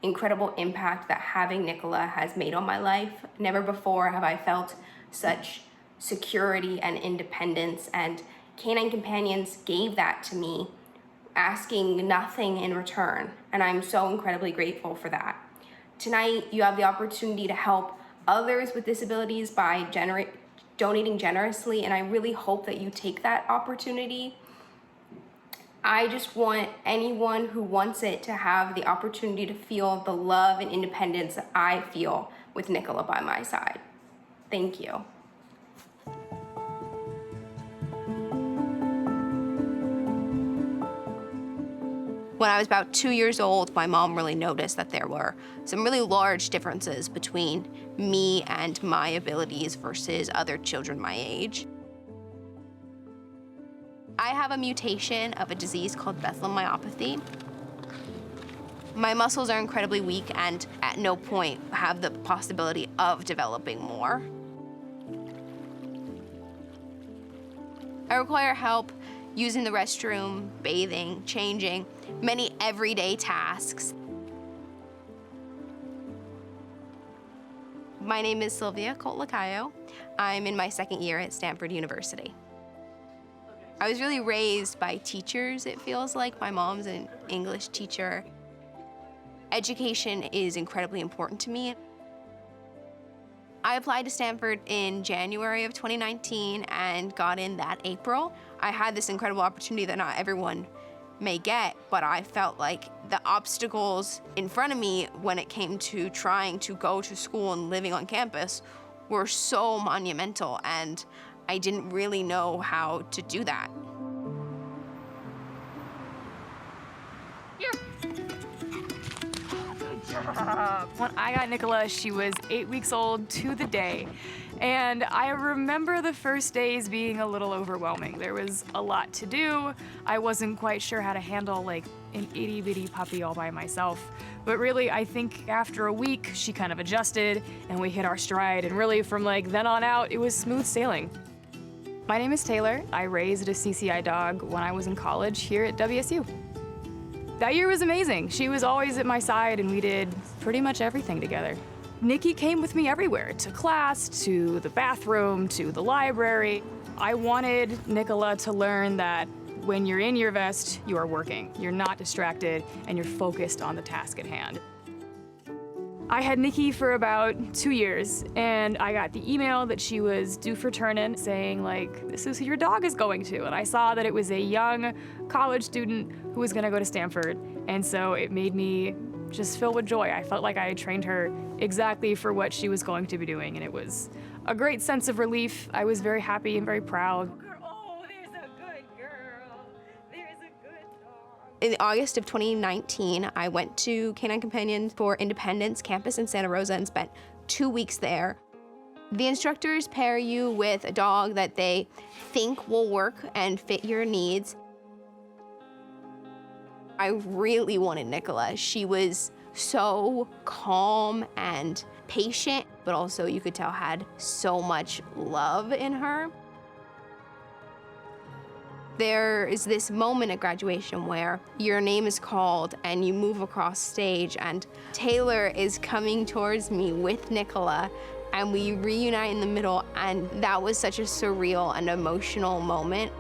incredible impact that having Nicola has made on my life. Never before have I felt such security and independence, and Canine Companions gave that to me, asking nothing in return, and I'm so incredibly grateful for that. Tonight, you have the opportunity to help others with disabilities by donating generously, and I really hope that you take that opportunity. I just want anyone who wants it to have the opportunity to feel the love and independence that I feel with Nicola by my side. Thank you. When I was about 2 years old, my mom really noticed that there were some really large differences between me and my abilities versus other children my age. I have a mutation of a disease called Bethlehem myopathy. My muscles are incredibly weak and at no point have the possibility of developing more. I require help using the restroom, bathing, changing, many everyday tasks. My name is Sylvia Colt-Lacayo. I'm in my second year at Stanford University. I was really raised by teachers, it feels like. My mom's an English teacher. Education is incredibly important to me. I applied to Stanford in January of 2019 and got in that April. I had this incredible opportunity that not everyone may get, but I felt like the obstacles in front of me when it came to trying to go to school and living on campus were so monumental, and I didn't really know how to do that. When I got Nicola, she was 8 weeks old to the day. And I remember the first days being a little overwhelming. There was a lot to do. I wasn't quite sure how to handle like an itty bitty puppy all by myself. But really, I think after a week, she kind of adjusted and we hit our stride. And really from like then on out, it was smooth sailing. My name is Taylor. I raised a CCI dog when I was in college here at WSU. That year was amazing. She was always at my side and we did pretty much everything together. Nikki came with me everywhere, to class, to the bathroom, to the library. I wanted Nicola to learn that when you're in your vest, you are working. You're not distracted and you're focused on the task at hand. I had Nikki for about 2 years, and I got the email that she was due for turn-in saying, like, this is who your dog is going to. And I saw that it was a young college student who was gonna go to Stanford. And so it made me just filled with joy. I felt like I had trained her exactly for what she was going to be doing, and it was a great sense of relief. I was very happy and very proud. Oh, there's a good girl. There's a good dog. In August of 2019, I went to Canine Companions for Independence campus in Santa Rosa and spent 2 weeks there. The instructors pair you with a dog that they think will work and fit your needs. I really wanted Nicola. She was so calm and patient, but also you could tell had so much love in her. There is this moment at graduation where your name is called and you move across stage, and Taylor is coming towards me with Nicola, and we reunite in the middle, and that was such a surreal and emotional moment.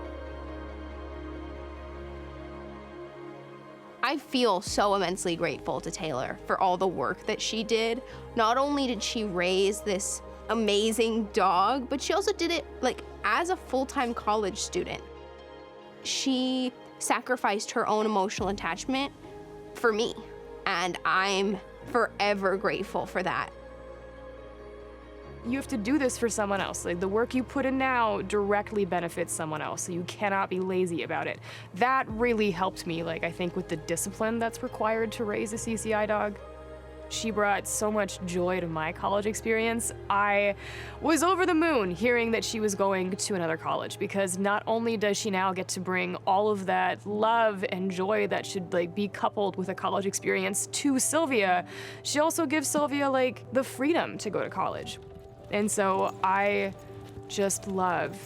I feel so immensely grateful to Taylor for all the work that she did. Not only did she raise this amazing dog, but she also did it like as a full-time college student. She sacrificed her own emotional attachment for me, and I'm forever grateful for that. You have to do this for someone else. Like, the work you put in now directly benefits someone else, so you cannot be lazy about it. That really helped me, like, I think with the discipline that's required to raise a CCI dog. She brought so much joy to my college experience. I was over the moon hearing that she was going to another college, because not only does she now get to bring all of that love and joy that should like be coupled with a college experience to Sylvia, she also gives Sylvia like the freedom to go to college. And so I just love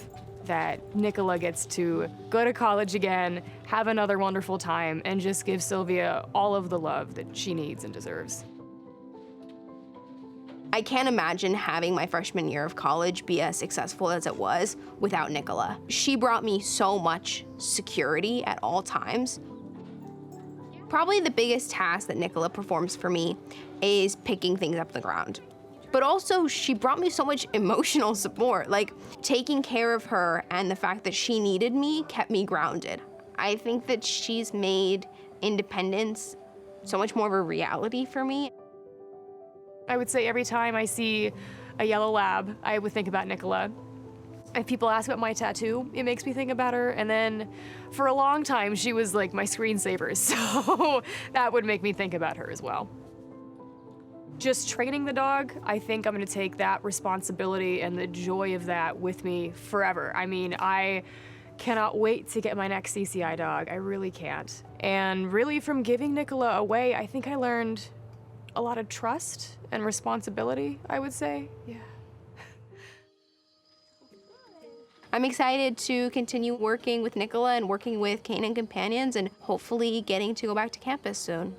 that Nicola gets to go to college again, have another wonderful time, and just give Sylvia all of the love that she needs and deserves. I can't imagine having my freshman year of college be as successful as it was without Nicola. She brought me so much security at all times. Probably the biggest task that Nicola performs for me is picking things up the ground. But also, she brought me so much emotional support. Like, taking care of her and the fact that she needed me kept me grounded. I think that she's made independence so much more of a reality for me. I would say every time I see a yellow lab, I would think about Nicola. If people ask about my tattoo, it makes me think about her. And then for a long time, she was like my screensaver. So that would make me think about her as well. Just training the dog, I think I'm gonna take that responsibility and the joy of that with me forever. I mean, I cannot wait to get my next CCI dog. I really can't. And really, from giving Nicola away, I think I learned a lot of trust and responsibility, I would say. Yeah. I'm excited to continue working with Nicola and working with Canine Companions and hopefully getting to go back to campus soon.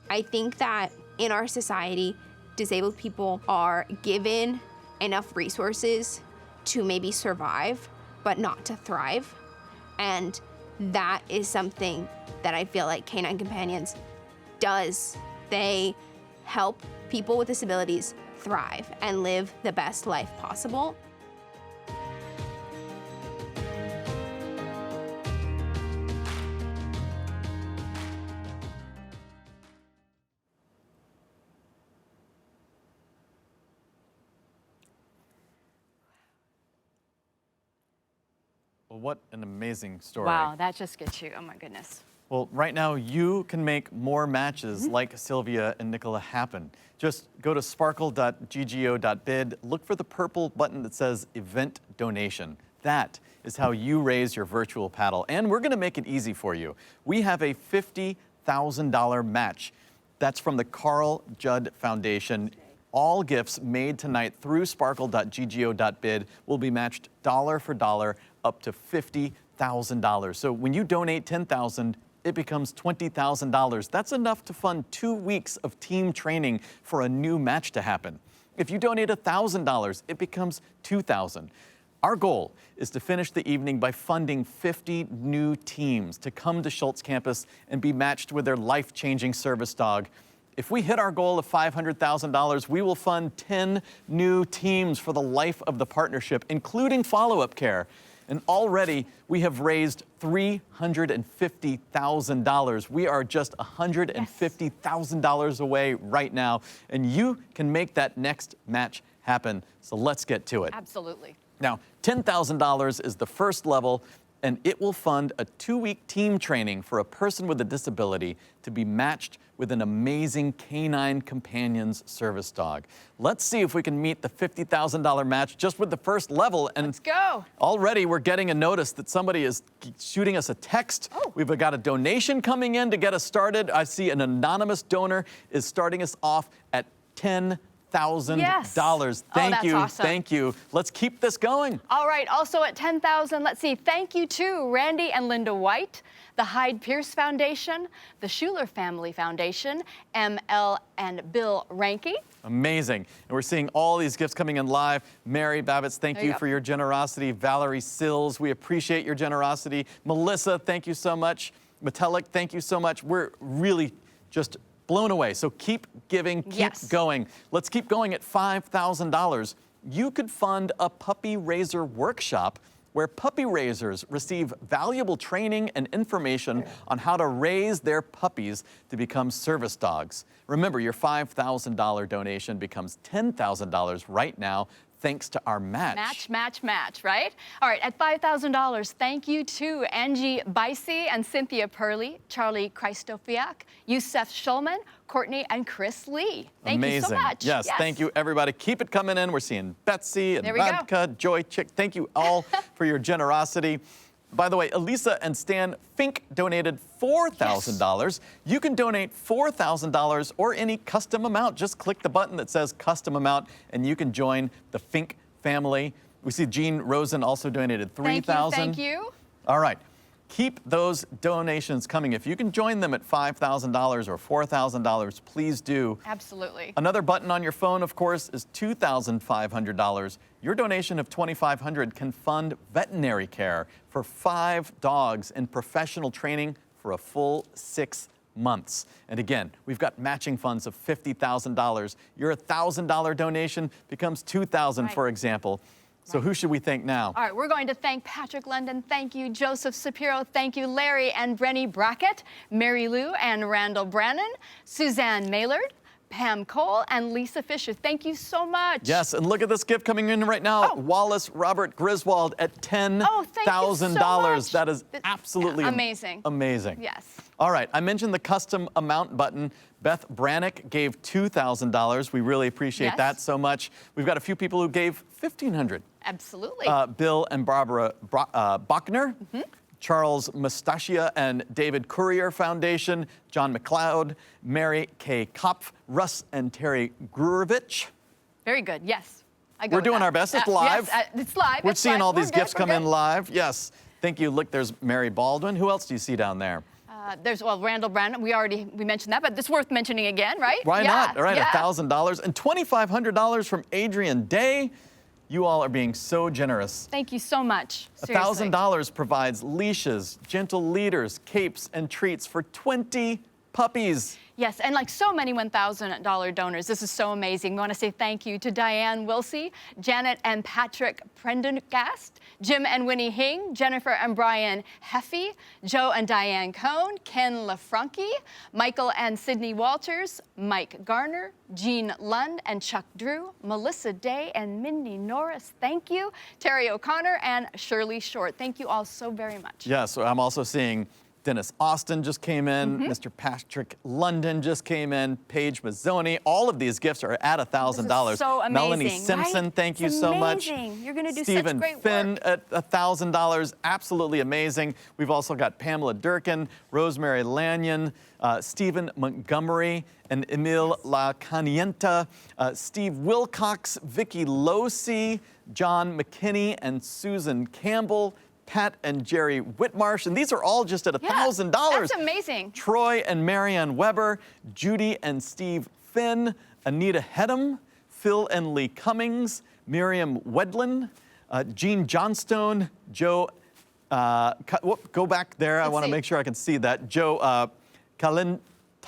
I think that in our society, disabled people are given enough resources to maybe survive, but not to thrive. And that is something that I feel like Canine Companions does. They help people with disabilities thrive and live the best life possible. Well, what an amazing story. Wow, that just gets you. Oh my goodness. Well, right now you can make more matches like Sylvia and Nicola happen. Just go to sparkle.ggo.bid, look for the purple button that says Event Donation. That is how you raise your virtual paddle. And we're gonna make it easy for you. We have a $50,000 match. That's from the Carl Judd Foundation. All gifts made tonight through sparkle.ggo.bid will be matched dollar for dollar up to $50,000. So when you donate $10,000, it becomes $20,000. That's enough to fund 2 weeks of team training for a new match to happen. If you donate $1,000, it becomes $2,000. Our goal is to finish the evening by funding 50 new teams to come to Schultz campus and be matched with their life-changing service dog. If we hit our goal of $500,000, we will fund 10 new teams for the life of the partnership, including follow-up care. And already we have raised $350,000. We are just $150,000 away right now, and you can make that next match happen. So let's get to it. Absolutely. Now, $10,000 is the first level, and it will fund a 2-week team training for a person with a disability to be matched with an amazing Canine Companions service dog. Let's see if we can meet the $50,000 match just with the first level. And let's go. Already we're getting a notice that somebody is shooting us a text. Oh. We've got a donation coming in to get us started. I see an anonymous donor is starting us off at $10,000. Yes. Thank you. Awesome. Thank you. Let's keep this going. All right. Also at 10,000, let's see. Thank you to Randy and Linda White, the Hyde Pierce Foundation, the Schuler Family Foundation, ML and Bill Ranke. Amazing. And we're seeing all these gifts coming in live. Mary Babbitts, thank you for your generosity. Valerie Sills, we appreciate your generosity. Melissa, thank you so much. Metallic, thank you so much. We're really just blown away. So keep giving, keep going. Let's keep going at $5,000. You could fund a puppy raiser workshop where puppy raisers receive valuable training and information on how to raise their puppies to become service dogs. Remember, your $5,000 donation becomes $10,000 right now, thanks to our match. Match, right? All right, at $5,000, thank you to Angie Bicey and Cynthia Purley, Charlie Christofiak, Youssef Schulman, Courtney, and Chris Lee. Thank you so much. Yes, thank you, everybody. Keep it coming in. We're seeing Betsy and Radka, Joy, Chick. Thank you all for your generosity. By the way, Elisa and Stan Fink donated $4,000. You can donate $4,000 or any custom amount. Just click the button that says custom amount and you can join the Fink family. We see Jean Rosen also donated $3,000. Thank you. All right. Keep those donations coming. If you can join them at $5,000 or $4,000, please do. Absolutely. Another button on your phone, of course, is $2,500. Your donation of $2,500 can fund veterinary care for 5 dogs in professional training for a full 6 months. And again, we've got matching funds of $50,000. Your $1,000 donation becomes $2,000, for example. So who should we thank now? All right, we're going to thank Patrick London. Thank you, Joseph Sapiro. Thank you, Larry and Brenny Brackett, Mary Lou and Randall Brannon, Suzanne Maylard, Pam Cole, and Lisa Fisher. Thank you so much. Yes, and look at this gift coming in right now. Wallace Robert Griswold at $10,000. That is absolutely amazing. Amazing. Yes. All right, I mentioned the custom amount button. Beth Brannick gave $2,000. We really appreciate that so much. We've got a few people who gave $1,500. Absolutely. Bill and Barbara Bachner. Charles Mustachia and David Courier Foundation, John McLeod, Mary K. Kopf, Russ and Terry Grurovich. Very good, yes. We're doing our best. It's live. Yes, it's live. We're seeing all these gifts come in live. Yes. Thank you. Look, there's Mary Baldwin. Who else do you see down there? There's, Randall Brandon. We mentioned that, but it's worth mentioning again, right? Why not? All right, $1,000 and $2,500 from Adrian Day. You all are being so generous. Thank you so much. $1,000 provides leashes, gentle leaders, capes, and treats for 20 puppies. Yes, and like so many $1,000 donors, this is so amazing. We want to say thank you to Diane Wilsey, Janet and Patrick Prendergast, Jim and Winnie Hing, Jennifer and Brian Heffy, Joe and Diane Cohn, Ken LaFranchi, Michael and Sydney Walters, Mike Garner, Jean Lund and Chuck Drew, Melissa Day and Mindy Norris, thank you, Terry O'Connor and Shirley Short. Thank you all so very much. Yes, I'm also seeing Dennis Austin just came in. Mr. Patrick London just came in. Paige Mazzoni. All of these gifts are at $1,000. So amazing, Melanie Simpson, thank you so much. You're going to do Stephen such great Finn work. at $1,000. Absolutely amazing. We've also got Pamela Durkin, Rosemary Lanyon, Stephen Montgomery, and Emil La Canienta, Steve Wilcox, Vicky Losi, John McKinney, and Susan Campbell, Pat and Jerry Whitmarsh, and these are all just at $1,000. That's amazing. Troy and Marianne Weber, Judy and Steve Finn, Anita Hedham, Phil and Lee Cummings, Miriam Wedlin, Jean Johnstone, Joe, go back there. I want to make sure I can see that. Joe Kalintani,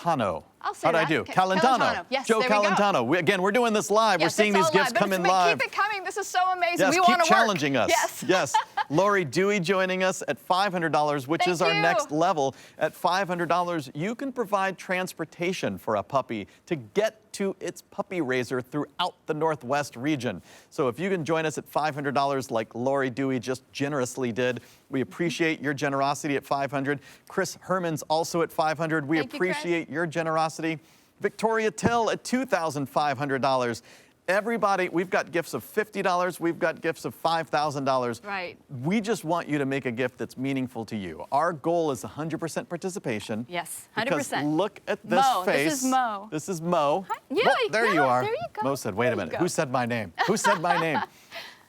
I'll say How'd I that. do? Okay. Calentano. Yes, Joe there we go. Calentano. Again, we're doing this live. Yes, we're seeing it's these all gifts live, come but in it's, live. Keep it coming. This is so amazing. Yes, We keep want to challenging work. us. Yes. Yes. Lori Dewey joining us at $500, which Thank is our you. next level. At $500, you can provide transportation for a puppy to get to its puppy raiser throughout the Northwest region. So if you can join us at $500 like Lori Dewey just generously did, we appreciate your generosity at $500. Chris Herman's also at $500. We Thank you, Chris. appreciate your generosity. Victoria Till at $2,500. Everybody, we've got gifts of $50. We've got gifts of $5,000. Right. We just want you to make a gift that's meaningful to you. Our goal is 100% participation. Yes, Because 100%. look at this Mo, face. this is Mo. This is Mo. Hi. Yeah, Mo, there you yeah, are. there you go. Mo said, wait There a you minute. go. Who said my name? Who said my name?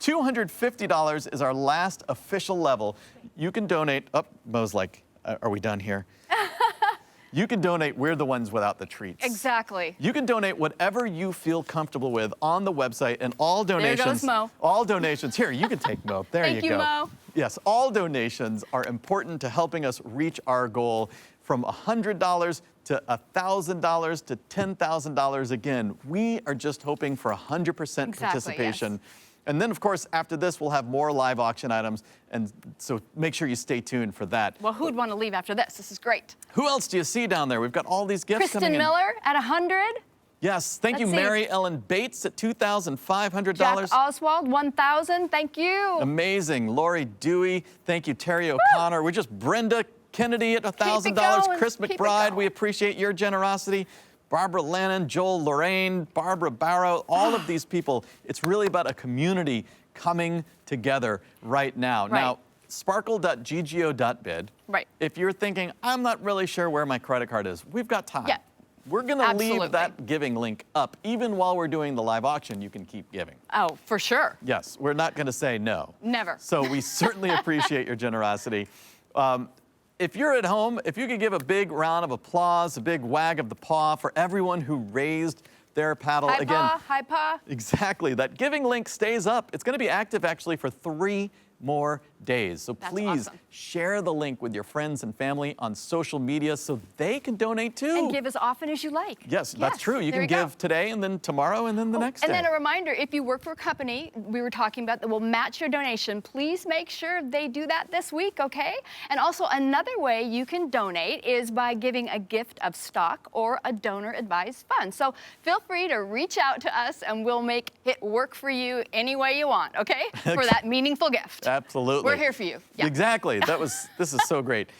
$250 is our last official level. You can donate. Oh, Mo's like, are we done here? You can donate. We're the ones without the treats. Exactly. You can donate whatever you feel comfortable with on the website, and all donations. goes Mo. All donations. Here, you can take Mo. There Thank you you, go. Mo. Yes, all donations are important to helping us reach our goal from $100 to $1,000 to $10,000. Again, we are just hoping for 100% participation. yes. And then, of course, after this, we'll have more live auction items, and so make sure you stay tuned for that. Well, who'd want to leave after this? This is great. Who else do you see down there? We've got all these gifts coming Kristen in. Miller at 100. Yes, thank you, Let's see. Mary Ellen Bates at $2,500. Jack Oswald, 1,000. Thank you. Amazing. Lori Dewey, thank you. Terry O'Connor. We just Brenda Kennedy at $1,000. going. Chris Keep it McBride, going. we appreciate your generosity. Barbara Lannon, Joel Lorraine, Barbara Barrow, all of these people. It's really about a community coming together right now. Right. Now, sparkle.ggo.bid. Right. If you're thinking, I'm not really sure where my credit card is, we've got time. Yeah. We're going to Absolutely. leave that giving link up. Even while we're doing the live auction, you can keep giving. Oh, for sure. Yes, we're not going to say no. Never. So we certainly appreciate your generosity. If you're at home, if you could give a big round of applause, a big wag of the paw for everyone who raised their paddle. Hi, Again, Pa. Hi, Pa. exactly. That giving link stays up. It's going to be active actually for 3 more days. So That's please awesome. share the link with your friends and family on social media so they can donate too. And give as often as you like. Yes, that's true. You there can go. give today and then tomorrow and then the next And day. then a reminder, if you work for a company, we were talking about that will match your donation, please make sure they do that this week, okay? And also another way you can donate is by giving a gift of stock or a donor advised fund. So feel free to reach out to us and we'll make it work for you any way you want, okay? For that meaningful gift. Absolutely. We're here for you. Yeah. Exactly. This is so great.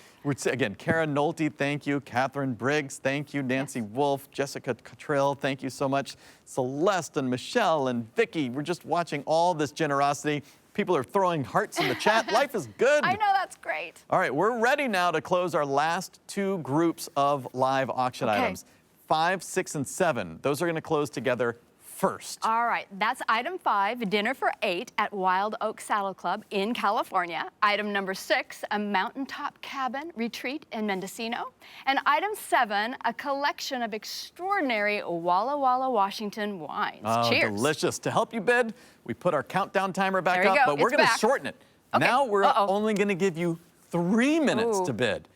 Again, Karen Nolte, thank you. Catherine Briggs, thank you. Nancy Wolf, Jessica Cottrell, thank you so much. Celeste and Michelle and Vicky, we're just watching all this generosity. People are throwing hearts in the chat. Life is good. I know, that's great. All right, we're ready now to close our last 2 groups of live auction Okay. items. 5, 6, and 7. Those are going to close together first. All right, that's item 5, dinner for 8 at Wild Oak Saddle Club in California. Item number 6, a mountaintop cabin retreat in Mendocino. And item 7, a collection of extraordinary Walla Walla, Washington wines. Oh, Cheers. delicious. To help you bid, we put our countdown timer back There you up, go. but we're It's going to back. shorten it. Okay. Now we're Uh-oh. only going to give you 3 minutes Ooh. to bid.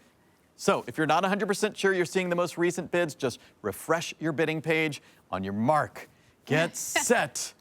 So if you're not 100% sure you're seeing the most recent bids, just refresh your bidding page. On your mark, get set,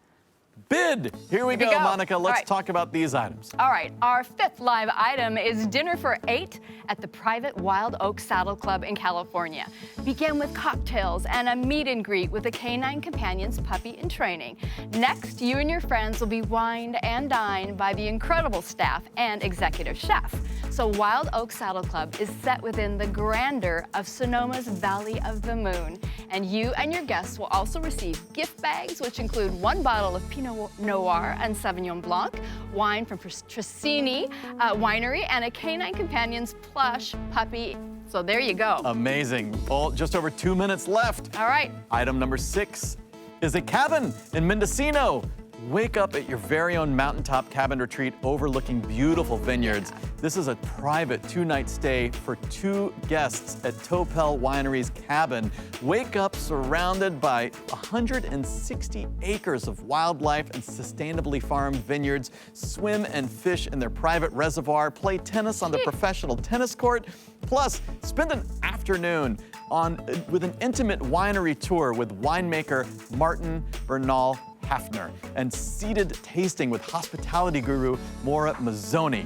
bid. Here we go, Monica. Let's right. talk about these items. All right, our 5th live item is dinner for 8 at the private Wild Oak Saddle Club in California. Begin with cocktails and a meet and greet with the Canine Companions puppy in training. Next, you and your friends will be wined and dined by the incredible staff and executive chef. So Wild Oak Saddle Club is set within the grandeur of Sonoma's Valley of the Moon. And you and your guests will also receive gift bags, which include 1 bottle of Pinot Noir and Sauvignon Blanc, wine from Trissini Winery, and a Canine Companions plush puppy. So there you go. Amazing. Just over 2 minutes left. All right. Item number 6 is a cabin in Mendocino. Wake up at your very own mountaintop cabin retreat overlooking beautiful vineyards. This is a private 2-night stay for 2 guests at Topel Winery's cabin. Wake up surrounded by 160 acres of wildlife and sustainably farmed vineyards. Swim and fish in their private reservoir. Play tennis on the professional tennis court. Plus, spend an afternoon with an intimate winery tour with winemaker Martin Bernal Hafner and seated tasting with hospitality guru Maura Mazzoni.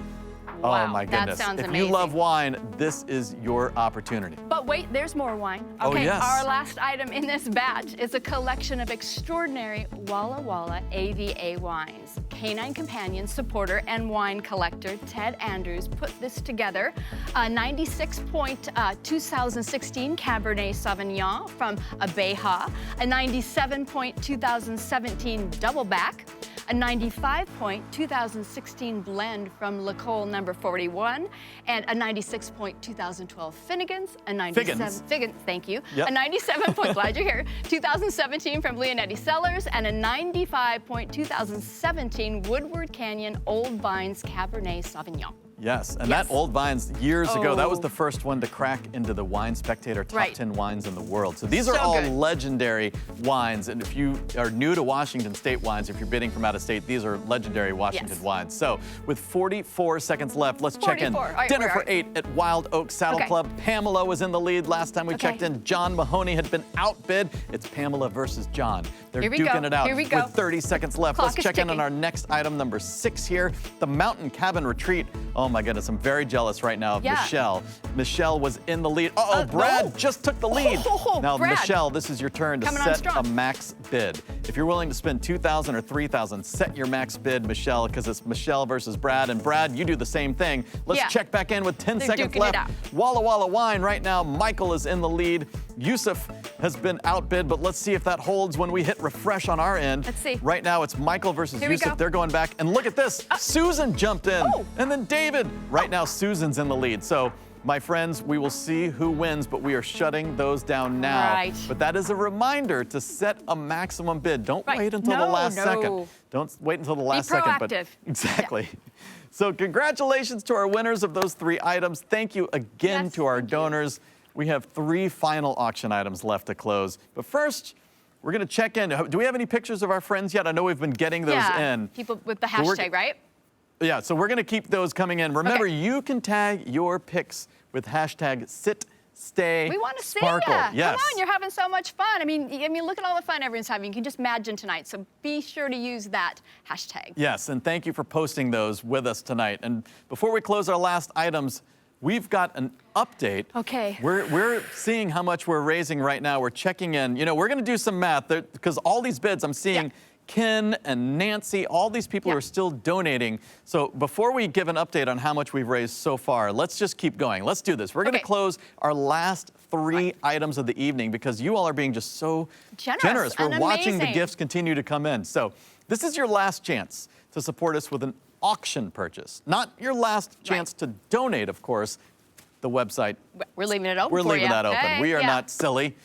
Wow, oh my that goodness. sounds if amazing. you love wine, this is your opportunity. But wait, there's more wine. Oh, Okay, yes. our last item in this batch is a collection of extraordinary Walla Walla AVA wines. Canine Companions supporter and wine collector Ted Andrews put this together. A 96.2016 Cabernet Sauvignon from Abeja, a 97.2017 Doubleback, a 95.2016 blend from La Cole number 41, and a 96.2012 Finnegans, a 97 Figgins, thank you, Yep. a 97 point, glad you're here, 2017 from Leonetti Cellars, and a 95.2017 Woodward Canyon Old Vines Cabernet Sauvignon. Yes, and Yes. that Old Vines years ago, that was Oh. the first one to crack into the Wine Spectator top Right. 10 wines in the world. So these are So all good. legendary wines. And if you are new to Washington State wines, if you're bidding from out of state, these are legendary Washington Yes. wines. So with 44 seconds left, let's check in. 44. All right, Dinner all for right. 8 at Wild Oak Saddle Okay. Club. Pamela was in the lead last time we Okay. checked in. John Mahoney had been outbid. It's Pamela versus John. They're Here we duking go. it out Here we go. with 30 seconds left. Clock Let's is check in on ticking. our next item, number 6 here. The Mountain Cabin Retreat. Oh my goodness, I'm very jealous right now of Yeah. Michelle. Michelle was in the lead. Uh-oh, Brad no. just took the lead. Oh, Now, Brad. Michelle, this is your turn to Coming on set strong. a max bid. If you're willing to spend $2,000 or $3,000, set your max bid, Michelle, because it's Michelle versus Brad. And Brad, you do the same thing. Let's Yeah. check back in with 10 They're seconds duking it left. out. Walla Walla Wine right now. Michael is in the lead. Yusuf has been outbid, but let's see if that holds when we hit refresh on our end. Let's see. Right now, it's Michael versus Here we Yusuf. go. They're going back. And look at this. Susan jumped in. Oh. And then David. Right now, Susan's in the lead. So, my friends, we will see who wins, but we are shutting those down now. Right. But that is a reminder to set a maximum bid. Don't Right. wait until the No, last no. second. Don't wait until the last second. But proactive. exactly. So congratulations to our winners of those 3 items. Thank you again Yes, to our thank you. donors. We have 3 final auction items left to close. But first, we're going to check in. Do we have any pictures of our friends yet? I know we've been getting those Yeah, in. people with the So we're- hashtag, right? Yeah, so we're going to keep those coming in. Remember, Okay. you can tag your pics with hashtag #SitStaySparkle. We want to see Sparkle. you. Yes. Come on, you're having so much fun. I mean, look at all the fun everyone's having. You can just imagine tonight. So be sure to use that hashtag. Yes, and thank you for posting those with us tonight. And before we close our last items, we've got an update. Okay. We're seeing how much we're raising right now. We're checking in. You know, we're going to do some math because all these bids I'm seeing. Yeah. Ken and Nancy, all these people Yeah. are still donating. So before we give an update on how much we've raised so far, let's just keep going. Let's do this. We're going to Okay. close our last 3 items of the evening because you all are being just so Generous We're and watching the amazing. gifts continue to come in. So this is your last chance to support us with an auction purchase. Not your last chance to donate, of course. The website, We're leaving it open we're for leaving you. that open. Hey, We are yeah. not silly.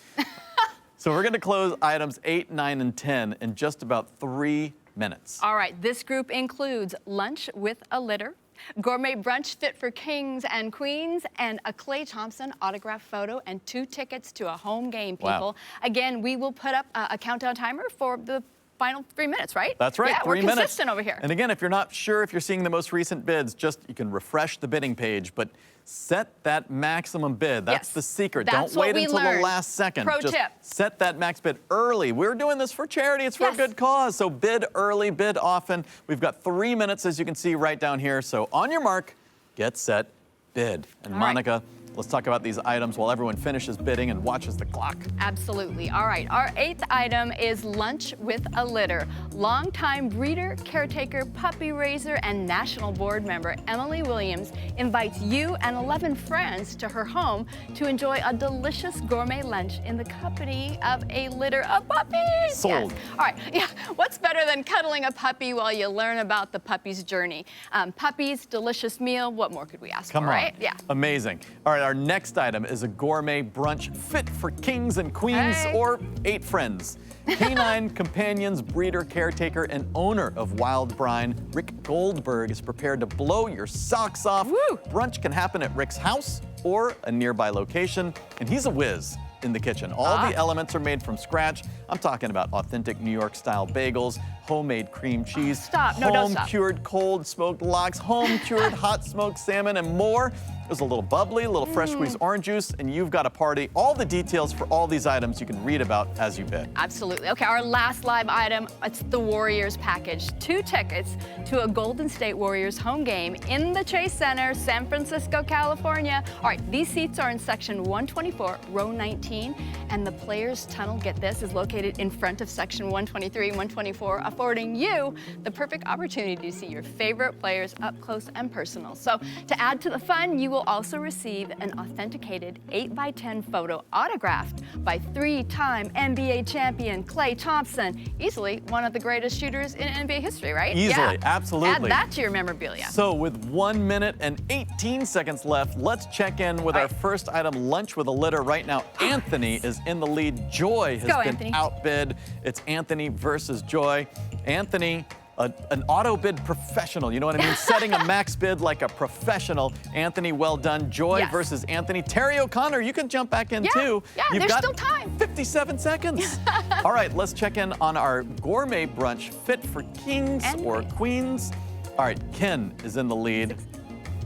So we're going to close items 8, 9, and 10 in just about 3 minutes. All right, this group includes lunch with a litter, gourmet brunch fit for kings and queens, and a Clay Thompson autograph photo and 2 tickets to a home game, people. Wow. Again, we will put up a countdown timer for the final 3 minutes, right? That's right, Yeah, 3 we're minutes. consistent over here. And again, if you're not sure if you're seeing the most recent bids, you can refresh the bidding page, but set that maximum bid. That's Yes, the secret. that's Don't wait what we until the learned. last second. Pro Just tip. set that max bid early. We're doing this for charity. It's for a Yes. good cause. So bid early, bid often. We've got 3 minutes, as you can see right down here. So on your mark, get set, bid. And All right. Monica, let's talk about these items while everyone finishes bidding and watches the clock. Absolutely. All right, our 8th item is lunch with a litter. Longtime breeder, caretaker, puppy raiser, and national board member Emily Williams invites you and 11 friends to her home to enjoy a delicious gourmet lunch in the company of a litter of puppies. Sold. Yes. All right, yeah. What's better than cuddling a puppy while you learn about the puppy's journey? Puppies, delicious meal. What more could we ask Come for, on. right? Yeah. Amazing. All right, our next item is a gourmet brunch fit for kings and queens Hey. or 8 friends. Canine Companions breeder, caretaker, and owner of Wild Brine, Rick Goldberg, is prepared to blow your socks off. Woo. Brunch can happen at Rick's house or a nearby location, and he's a whiz in the kitchen. All the elements are made from scratch. I'm talking about authentic New York-style bagels, homemade cream cheese, Stop. No, don't stop. home-cured cold smoked lox, home-cured hot smoked salmon, and more. There's a little bubbly, a little fresh squeezed orange juice, and you've got a party. All the details for all these items you can read about as you bid. Absolutely. Okay, our last live item, it's the Warriors package. 2 tickets to a Golden State Warriors home game in the Chase Center, San Francisco, California. All right, these seats are in section 124, row 19, and the players' tunnel, get this, is located in front of section 123 and 124, affording you the perfect opportunity to see your favorite players up close and personal. So to add to the fun, you will also receive an authenticated 8x10 photo autographed by 3-time NBA champion Klay Thompson, easily one of the greatest shooters in NBA history, right? Easily, absolutely. Add that to your memorabilia. So with 1 minute and 18 seconds left, let's check in with our first item, lunch with a litter. Right now, Anthony is in the lead. Joy has been Anthony. outbid. It's Anthony versus Joy. Anthony, an auto bid professional, you know what I mean? Setting a max bid like a professional. Anthony, well done. Joy versus Anthony. Terry O'Connor, you can jump back in too. Yeah, You've there's got still time. 57 seconds. All right, let's check in on our gourmet brunch, fit for kings or queens. All right, Ken is in the lead.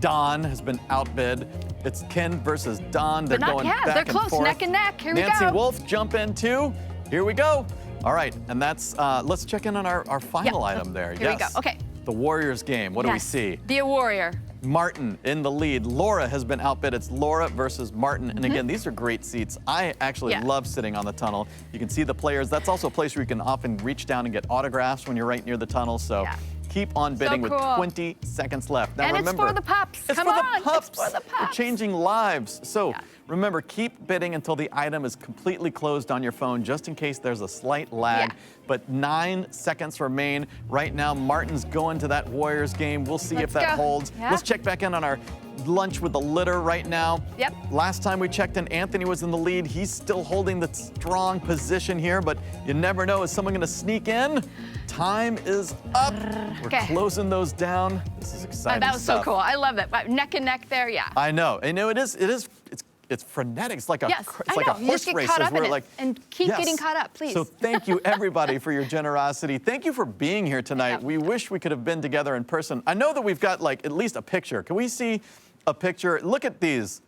Don has been outbid. It's Ken versus Don. They're going back they're and close, forth. neck and neck. Here we go. Nancy Wolf, jump in too. Here we go. All right, and that's, let's check in on our final item there. Here we go. Okay. The Warriors game. What do we see? Be a warrior. Martin in the lead. Laura has been outbid. It's Laura versus Martin. And again, these are great seats. I actually love sitting on the tunnel. You can see the players. That's also a place where you can often reach down and get autographs when you're right near the tunnel. So keep on bidding with 20 seconds left. Now And remember, it's for the pups. It's Come for on, the pups. it's for the pups. We're changing lives. So remember, keep bidding until the item is completely closed on your phone, just in case there's a slight lag. But 9 seconds remain. Right now, Martin's going to that Warriors game. We'll see if that holds. Let's check back in on our lunch with the litter right now. Last time we checked in, Anthony was in the lead. He's still holding the strong position here, but you never know. Is someone going to sneak in? Time is up. We're closing those down. This is exciting That was stuff. so cool. I love that. Neck and neck there, I know. I know it's frenetic. It's like a I like know. a You horse just get race. caught as up in we're it like, and keep getting caught up, please. So thank you everybody for your generosity. Thank you for being here tonight. We wish we could have been together in person. I know that we've got like at least a picture. Can we see a picture? Look at these.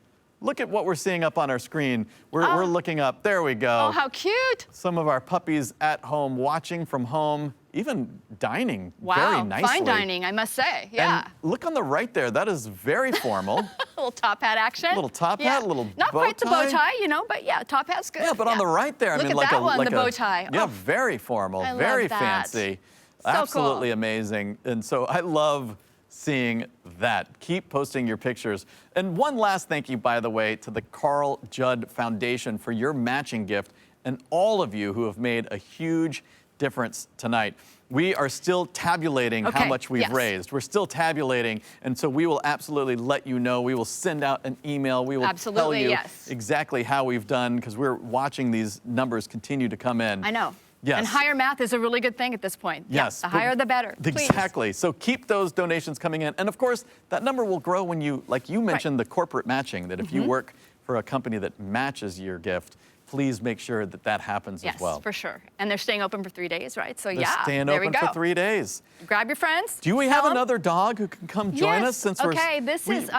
Look at what we're seeing up on our screen. We're looking up. There we go. Oh, how cute. Some of our puppies at home, watching from home, even dining very nicely. Fine dining, I must say. Yeah. And look on the right there. That is very formal. A little top hat action. A little top hat, a little Not bow quite the bow tie. tie, you know, but yeah, top hat's good. Yeah, but on the right there, I Look mean, at like that a one, like the bow tie. Yeah, Oh. very formal, I love very that. fancy, So absolutely cool. amazing. And so I love seeing that. Keep posting your pictures. And one last thank you, by the way, to the Carl Judd Foundation for your matching gift and all of you who have made a huge difference tonight. We are still tabulating how much we've raised. We're still tabulating, and so we will absolutely let you know. We will send out an email. We will tell you exactly how we've done, because we're watching these numbers continue to come in. I know. Yes. And higher math is a really good thing at this point. Yes. The higher the better. Please. Exactly. So keep those donations coming in. And of course, that number will grow when you, like you mentioned, the corporate matching, that if you work for a company that matches your gift, please make sure that that happens as well. Yes, for sure. And they're staying open for 3 days, right? So They're staying open for 3 days. Grab your friends. Do we have another dog who can come join us? Since this is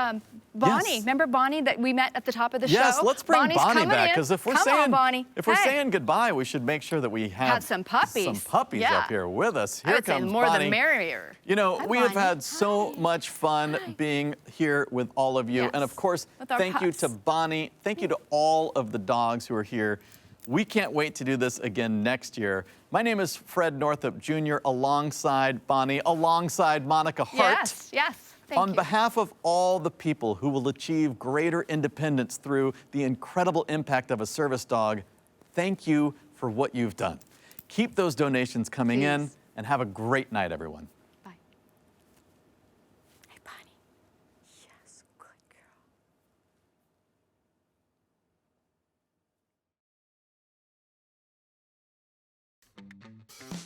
Bonnie. Remember Bonnie that we met at the top of the show? Yes, let's bring Bonnie's Bonnie coming back, in. because if we're Come on, saying Bonnie. if we're Hey. saying goodbye, we should make sure that we have some puppies. Some puppies up here with us. I Here would say comes more Bonnie. the merrier. You know, Hi, we have Bonnie. had so much fun being here with all of you. And of course, With our thank you pups. to Bonnie. Thank you to all of the dogs who are here. We can't wait to do this again next year. My name is Fred Northup Jr., alongside Bonnie, alongside Monica Hart. Yes. On behalf of all the people who will achieve greater independence through the incredible impact of a service dog, thank you for what you've done. Keep those donations coming in, and have a great night, everyone. Bye. Hey, Bonnie. Yes, good girl.